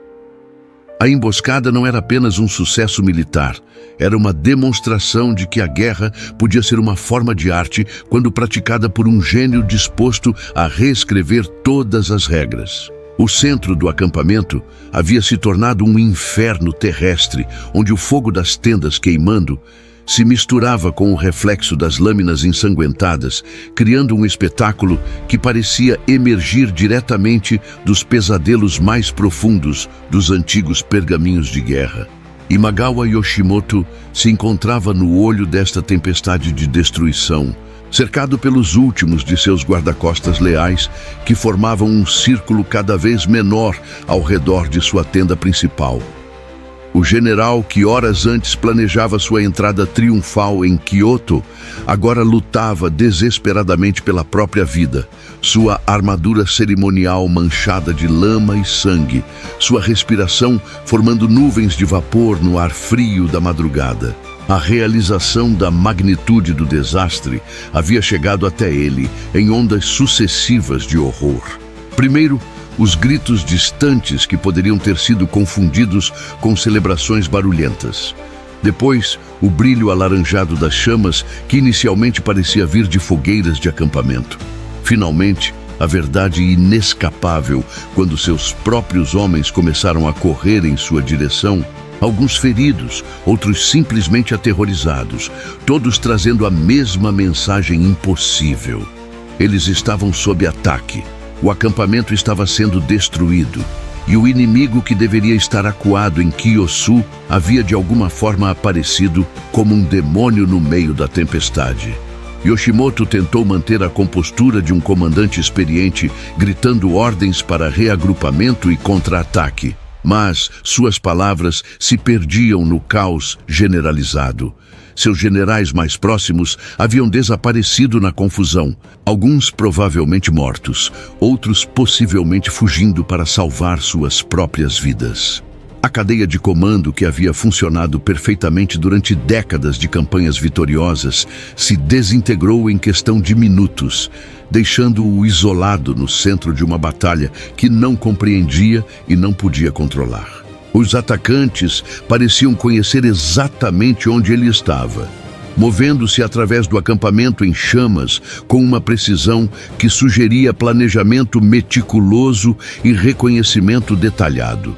A emboscada não era apenas um sucesso militar, era uma demonstração de que a guerra podia ser uma forma de arte quando praticada por um gênio disposto a reescrever todas as regras. O centro do acampamento havia se tornado um inferno terrestre, onde o fogo das tendas queimando se misturava com o reflexo das lâminas ensanguentadas, criando um espetáculo que parecia emergir diretamente dos pesadelos mais profundos dos antigos pergaminhos de guerra. Imagawa Yoshimoto se encontrava no olho desta tempestade de destruição, cercado pelos últimos de seus guarda-costas leais, que formavam um círculo cada vez menor ao redor de sua tenda principal. O general, que horas antes planejava sua entrada triunfal em Kyoto, agora lutava desesperadamente pela própria vida. Sua armadura cerimonial manchada de lama e sangue, sua respiração formando nuvens de vapor no ar frio da madrugada. A realização da magnitude do desastre havia chegado até ele em ondas sucessivas de horror. Primeiro, os gritos distantes que poderiam ter sido confundidos com celebrações barulhentas. Depois, o brilho alaranjado das chamas que inicialmente parecia vir de fogueiras de acampamento. Finalmente, a verdade inescapável quando seus próprios homens começaram a correr em sua direção, alguns feridos, outros simplesmente aterrorizados, todos trazendo a mesma mensagem impossível. Eles estavam sob ataque. O acampamento estava sendo destruído, e o inimigo que deveria estar acuado em Kiyosu havia de alguma forma aparecido como um demônio no meio da tempestade. Yoshimoto tentou manter a compostura de um comandante experiente, gritando ordens para reagrupamento e contra-ataque. Mas suas palavras se perdiam no caos generalizado. Seus generais mais próximos haviam desaparecido na confusão, alguns provavelmente mortos, outros possivelmente fugindo para salvar suas próprias vidas. A cadeia de comando que havia funcionado perfeitamente durante décadas de campanhas vitoriosas se desintegrou em questão de minutos, deixando-o isolado no centro de uma batalha que não compreendia e não podia controlar. Os atacantes pareciam conhecer exatamente onde ele estava, movendo-se através do acampamento em chamas com uma precisão que sugeria planejamento meticuloso e reconhecimento detalhado.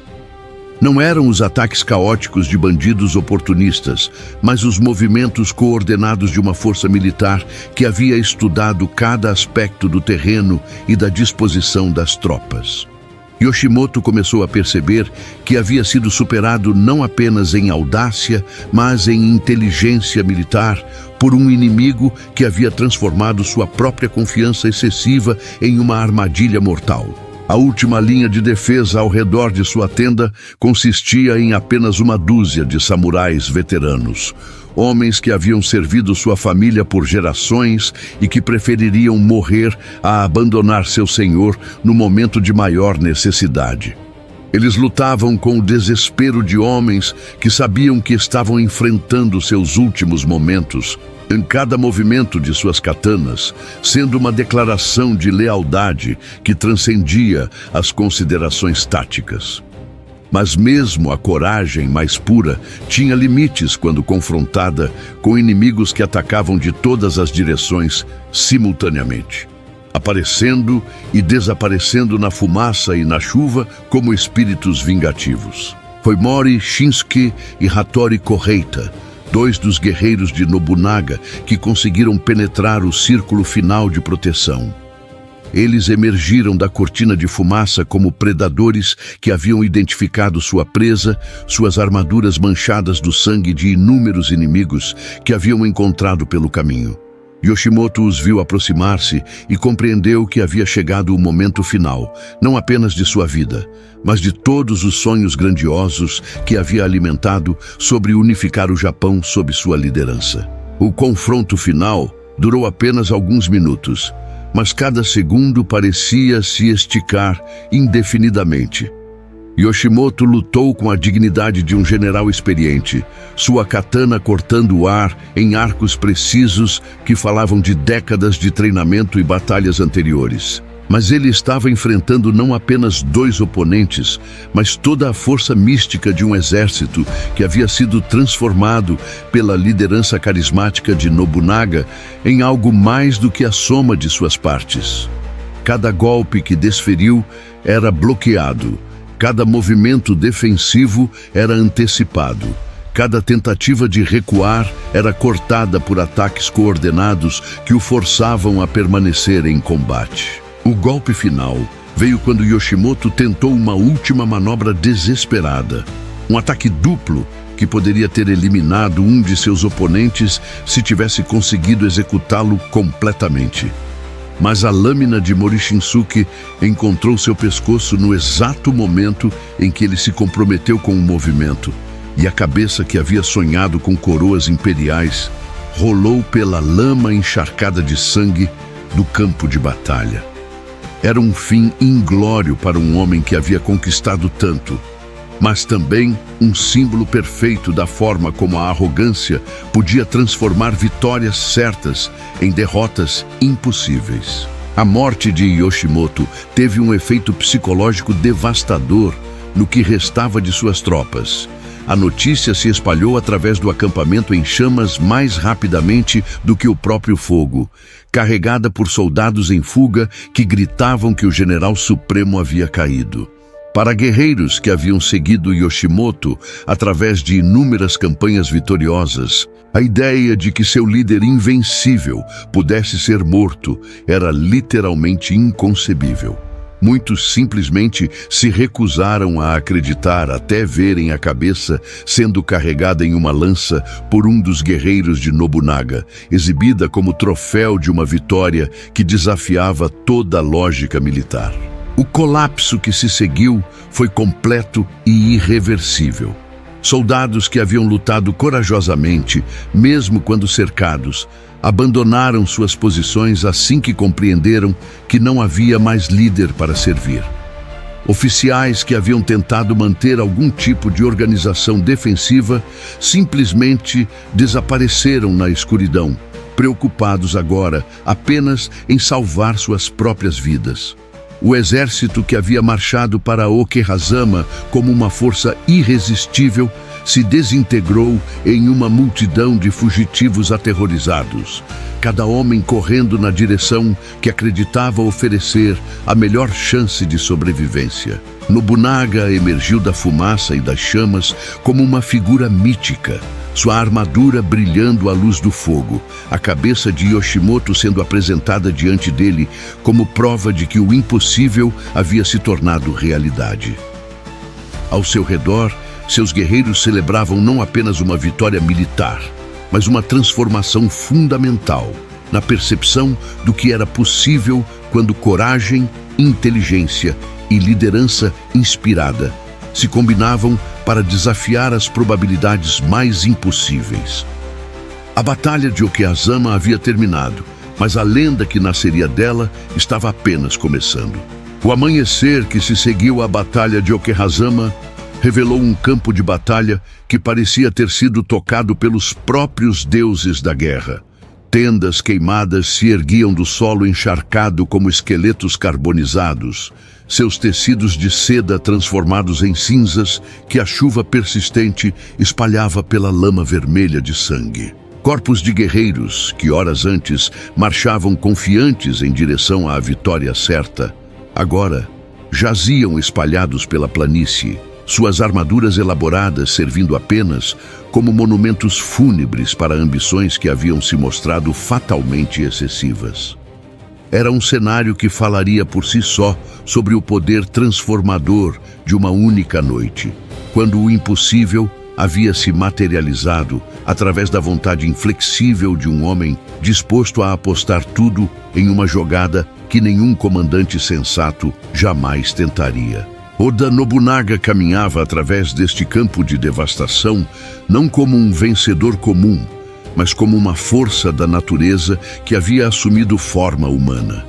Não eram os ataques caóticos de bandidos oportunistas, mas os movimentos coordenados de uma força militar que havia estudado cada aspecto do terreno e da disposição das tropas. Yoshimoto começou a perceber que havia sido superado não apenas em audácia, mas em inteligência militar por um inimigo que havia transformado sua própria confiança excessiva em uma armadilha mortal. A última linha de defesa ao redor de sua tenda consistia em apenas uma dúzia de samurais veteranos, homens que haviam servido sua família por gerações e que prefeririam morrer a abandonar seu senhor no momento de maior necessidade. Eles lutavam com o desespero de homens que sabiam que estavam enfrentando seus últimos momentos, em cada movimento de suas katanas, sendo uma declaração de lealdade que transcendia as considerações táticas. Mas mesmo a coragem mais pura tinha limites quando confrontada com inimigos que atacavam de todas as direções simultaneamente, aparecendo e desaparecendo na fumaça e na chuva como espíritos vingativos. Foi Mori Shinsuke e Hattori Koreita, dois dos guerreiros de Nobunaga que conseguiram penetrar o círculo final de proteção. Eles emergiram da cortina de fumaça como predadores que haviam identificado sua presa, suas armaduras manchadas do sangue de inúmeros inimigos que haviam encontrado pelo caminho. Yoshimoto os viu aproximar-se e compreendeu que havia chegado o momento final, não apenas de sua vida, mas de todos os sonhos grandiosos que havia alimentado sobre unificar o Japão sob sua liderança. O confronto final durou apenas alguns minutos, mas cada segundo parecia se esticar indefinidamente. Yoshimoto lutou com a dignidade de um general experiente, sua katana cortando o ar em arcos precisos que falavam de décadas de treinamento e batalhas anteriores. Mas ele estava enfrentando não apenas dois oponentes, mas toda a força mística de um exército que havia sido transformado pela liderança carismática de Nobunaga em algo mais do que a soma de suas partes. Cada golpe que desferiu era bloqueado. Cada movimento defensivo era antecipado. Cada tentativa de recuar era cortada por ataques coordenados que o forçavam a permanecer em combate. O golpe final veio quando Yoshimoto tentou uma última manobra desesperada. Um ataque duplo que poderia ter eliminado um de seus oponentes se tivesse conseguido executá-lo completamente. Mas a lâmina de Mori Shinsuke encontrou seu pescoço no exato momento em que ele se comprometeu com o movimento, e a cabeça que havia sonhado com coroas imperiais rolou pela lama encharcada de sangue do campo de batalha. Era um fim inglório para um homem que havia conquistado tanto, mas também um símbolo perfeito da forma como a arrogância podia transformar vitórias certas em derrotas impossíveis. A morte de Yoshimoto teve um efeito psicológico devastador no que restava de suas tropas. A notícia se espalhou através do acampamento em chamas mais rapidamente do que o próprio fogo, carregada por soldados em fuga que gritavam que o general supremo havia caído. Para guerreiros que haviam seguido Yoshimoto através de inúmeras campanhas vitoriosas, a ideia de que seu líder invencível pudesse ser morto era literalmente inconcebível. Muitos simplesmente se recusaram a acreditar até verem a cabeça sendo carregada em uma lança por um dos guerreiros de Nobunaga, exibida como troféu de uma vitória que desafiava toda a lógica militar. O colapso que se seguiu foi completo e irreversível. Soldados que haviam lutado corajosamente, mesmo quando cercados, abandonaram suas posições assim que compreenderam que não havia mais líder para servir. Oficiais que haviam tentado manter algum tipo de organização defensiva simplesmente desapareceram na escuridão, preocupados agora apenas em salvar suas próprias vidas. O exército que havia marchado para Okehazama como uma força irresistível se desintegrou em uma multidão de fugitivos aterrorizados, cada homem correndo na direção que acreditava oferecer a melhor chance de sobrevivência. Nobunaga emergiu da fumaça e das chamas como uma figura mítica, sua armadura brilhando à luz do fogo, a cabeça de Yoshimoto sendo apresentada diante dele como prova de que o impossível havia se tornado realidade. Ao seu redor, seus guerreiros celebravam não apenas uma vitória militar, mas uma transformação fundamental na percepção do que era possível quando coragem, inteligência e liderança inspirada se combinavam para desafiar as probabilidades mais impossíveis. A Batalha de Okehazama havia terminado, mas a lenda que nasceria dela estava apenas começando. O amanhecer que se seguiu à Batalha de Okehazama revelou um campo de batalha que parecia ter sido tocado pelos próprios deuses da guerra. Tendas queimadas se erguiam do solo encharcado como esqueletos carbonizados, seus tecidos de seda transformados em cinzas que a chuva persistente espalhava pela lama vermelha de sangue. Corpos de guerreiros que horas antes marchavam confiantes em direção à vitória certa, agora jaziam espalhados pela planície, suas armaduras elaboradas servindo apenas como monumentos fúnebres para ambições que haviam se mostrado fatalmente excessivas. Era um cenário que falaria por si só sobre o poder transformador de uma única noite, quando o impossível havia se materializado através da vontade inflexível de um homem disposto a apostar tudo em uma jogada que nenhum comandante sensato jamais tentaria. Oda Nobunaga caminhava através deste campo de devastação não como um vencedor comum, mas como uma força da natureza que havia assumido forma humana.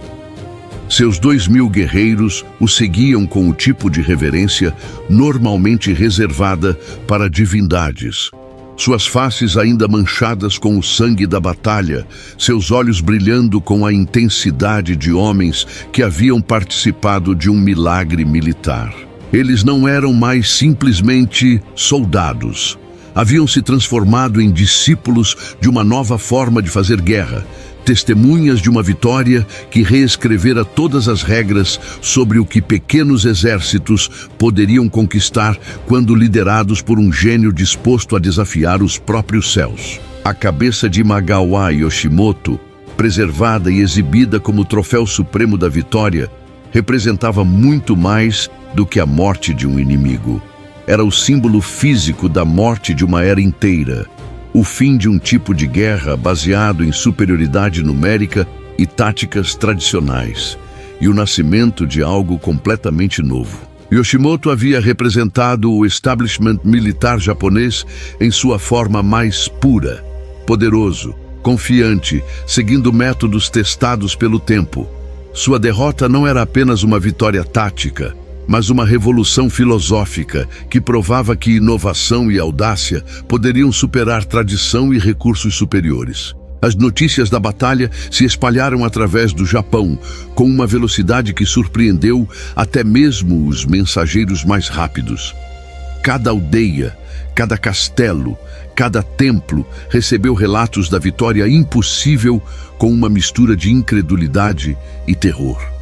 Seus 2.000 guerreiros o seguiam com o tipo de reverência normalmente reservada para divindades. Suas faces ainda manchadas com o sangue da batalha, seus olhos brilhando com a intensidade de homens que haviam participado de um milagre militar. Eles não eram mais simplesmente soldados. Haviam se transformado em discípulos de uma nova forma de fazer guerra, testemunhas de uma vitória que reescrevera todas as regras sobre o que pequenos exércitos poderiam conquistar quando liderados por um gênio disposto a desafiar os próprios céus. A cabeça de Imagawa Yoshimoto, preservada e exibida como troféu supremo da vitória, representava muito mais do que a morte de um inimigo. Era o símbolo físico da morte de uma era inteira, o fim de um tipo de guerra baseado em superioridade numérica e táticas tradicionais, e o nascimento de algo completamente novo. Yoshimoto havia representado o establishment militar japonês em sua forma mais pura, poderoso, confiante, seguindo métodos testados pelo tempo. Sua derrota não era apenas uma vitória tática, mas uma revolução filosófica que provava que inovação e audácia poderiam superar tradição e recursos superiores. As notícias da batalha se espalharam através do Japão, com uma velocidade que surpreendeu até mesmo os mensageiros mais rápidos. Cada aldeia, cada castelo, cada templo recebeu relatos da vitória impossível com uma mistura de incredulidade e terror.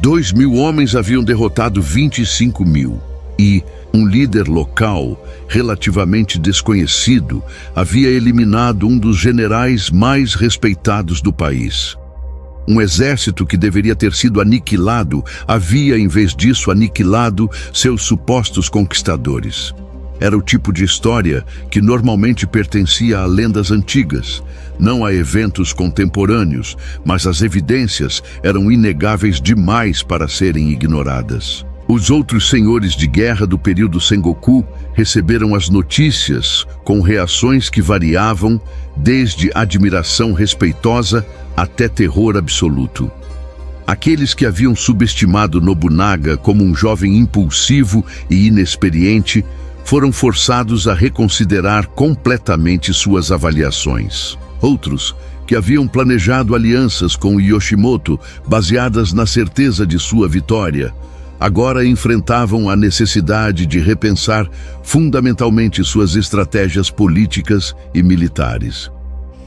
2.000 homens haviam derrotado 25.000 e um líder local, relativamente desconhecido, havia eliminado um dos generais mais respeitados do país. Um exército que deveria ter sido aniquilado, havia, em vez disso, aniquilado seus supostos conquistadores. Era o tipo de história que normalmente pertencia a lendas antigas, não a eventos contemporâneos, mas as evidências eram inegáveis demais para serem ignoradas. Os outros senhores de guerra do período Sengoku receberam as notícias com reações que variavam desde admiração respeitosa até terror absoluto. Aqueles que haviam subestimado Nobunaga como um jovem impulsivo e inexperiente foram forçados a reconsiderar completamente suas avaliações. Outros, que haviam planejado alianças com Yoshimoto baseadas na certeza de sua vitória, agora enfrentavam a necessidade de repensar fundamentalmente suas estratégias políticas e militares.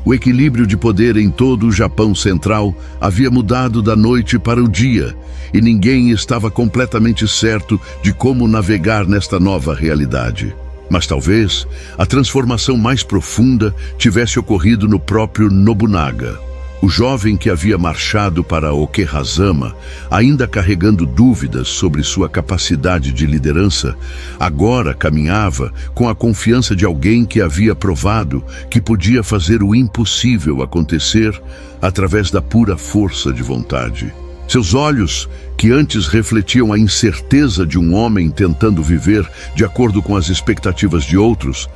O equilíbrio de poder em todo o Japão Central havia mudado da noite para o dia, e ninguém estava completamente certo de como navegar nesta nova realidade. Mas talvez a transformação mais profunda tivesse ocorrido no próprio Nobunaga. O jovem que havia marchado para Okehazama, ainda carregando dúvidas sobre sua capacidade de liderança, agora caminhava com a confiança de alguém que havia provado que podia fazer o impossível acontecer através da pura força de vontade. Seus olhos, que antes refletiam a incerteza de um homem tentando viver de acordo com as expectativas de outros,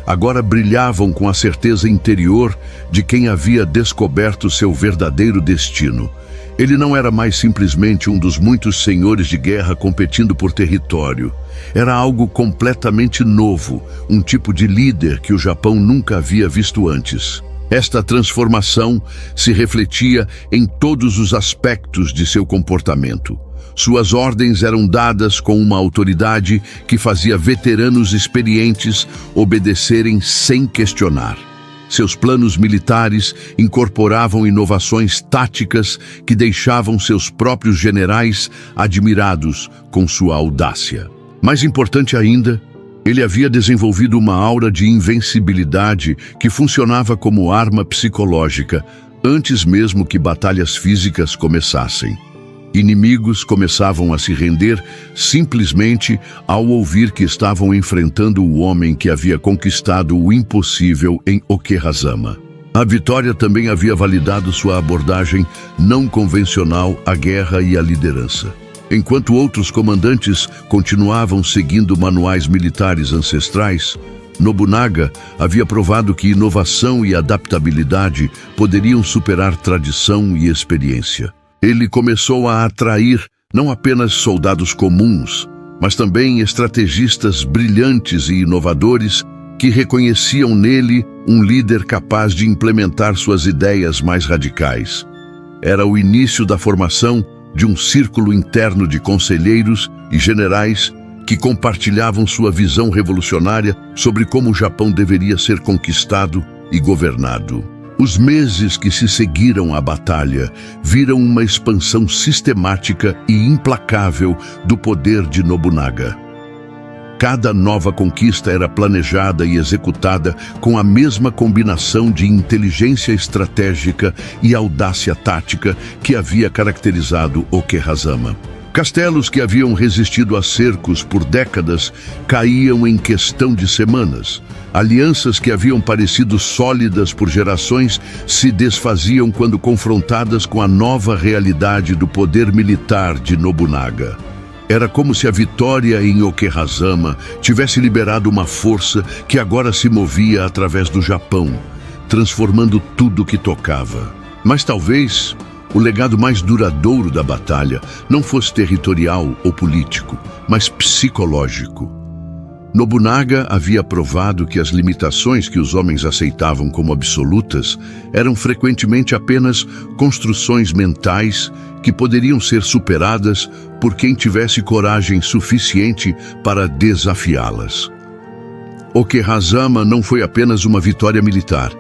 agora brilhavam com a certeza interior de quem havia descoberto seu verdadeiro destino. Ele não era mais simplesmente um dos muitos senhores de guerra competindo por território. Era algo completamente novo, um tipo de líder que o Japão nunca havia visto antes. Esta transformação se refletia em todos os aspectos de seu comportamento. Suas ordens eram dadas com uma autoridade que fazia veteranos experientes obedecerem sem questionar. Seus planos militares incorporavam inovações táticas que deixavam seus próprios generais admirados com sua audácia. Mais importante ainda, ele havia desenvolvido uma aura de invencibilidade que funcionava como arma psicológica antes mesmo que batalhas físicas começassem. Inimigos começavam a se render simplesmente ao ouvir que estavam enfrentando o homem que havia conquistado o impossível em Okehazama. A vitória também havia validado sua abordagem não convencional à guerra e à liderança. Enquanto outros comandantes continuavam seguindo manuais militares ancestrais, Nobunaga havia provado que inovação e adaptabilidade poderiam superar tradição e experiência. Ele começou a atrair não apenas soldados comuns, mas também estrategistas brilhantes e inovadores que reconheciam nele um líder capaz de implementar suas ideias mais radicais. Era o início da formação de um círculo interno de conselheiros e generais que compartilhavam sua visão revolucionária sobre como o Japão deveria ser conquistado e governado. Os meses que se seguiram à batalha viram uma expansão sistemática e implacável do poder de Nobunaga. Cada nova conquista era planejada e executada com a mesma combinação de inteligência estratégica e audácia tática que havia caracterizado Okehazama. Castelos que haviam resistido a cercos por décadas caíam em questão de semanas. Alianças que haviam parecido sólidas por gerações se desfaziam quando confrontadas com a nova realidade do poder militar de Nobunaga. Era como se a vitória em Okehazama tivesse liberado uma força que agora se movia através do Japão, transformando tudo que tocava. Mas talvez o legado mais duradouro da batalha não fosse territorial ou político, mas psicológico. Nobunaga havia provado que as limitações que os homens aceitavam como absolutas eram frequentemente apenas construções mentais que poderiam ser superadas por quem tivesse coragem suficiente para desafiá-las. Okehazama não foi apenas uma vitória militar.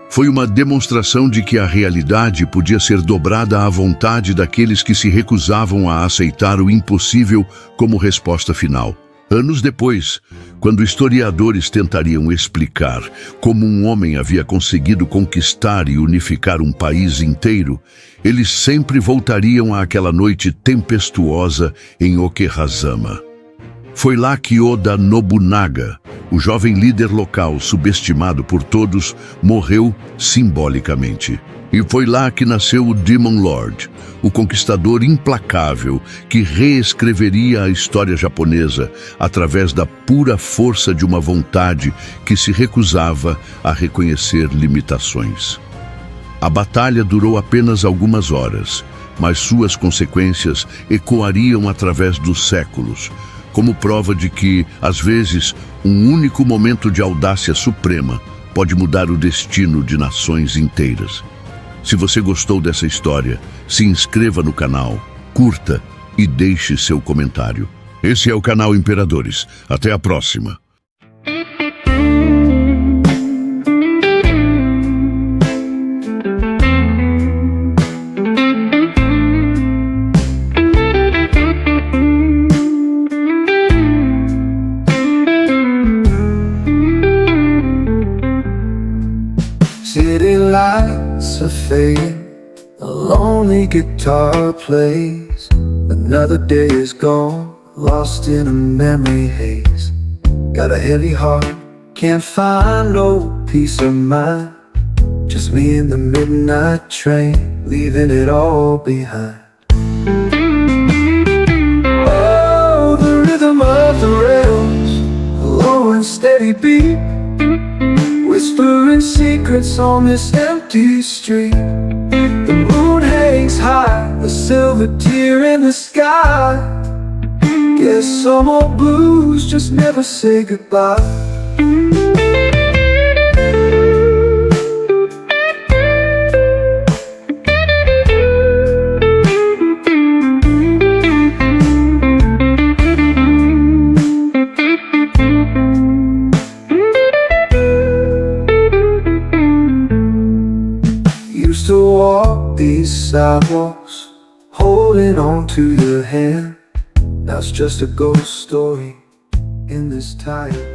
Foi uma demonstração de que a realidade podia ser dobrada à vontade daqueles que se recusavam a aceitar o impossível como resposta final. Anos depois, quando historiadores tentariam explicar como um homem havia conseguido conquistar e unificar um país inteiro, eles sempre voltariam àquela noite tempestuosa em Okehazama. Foi lá que Oda Nobunaga, o jovem líder local subestimado por todos, morreu simbolicamente. E foi lá que nasceu o Demon Lord, o conquistador implacável que reescreveria a história japonesa através da pura força de uma vontade que se recusava a reconhecer limitações. A batalha durou apenas algumas horas, mas suas consequências ecoariam através dos séculos, como prova de que, às vezes, um único momento de audácia suprema pode mudar o destino de nações inteiras. Se você gostou dessa história, se inscreva no canal, curta e deixe seu comentário. Esse é o canal Imperadores. Até a próxima! City lights are fading, a lonely guitar plays. Another day is gone, lost in a memory haze. Got a heavy heart, can't find no peace of mind. Just me and the midnight train, leaving it all behind. Oh, the rhythm of the rails, a low and steady beat, whispering secrets on this empty street. The moon hangs high, a silver tear in the sky. Guess some old blues just never say goodbye. Used to walk these sidewalks, holding on to your hand. Now it's just a ghost story in this tired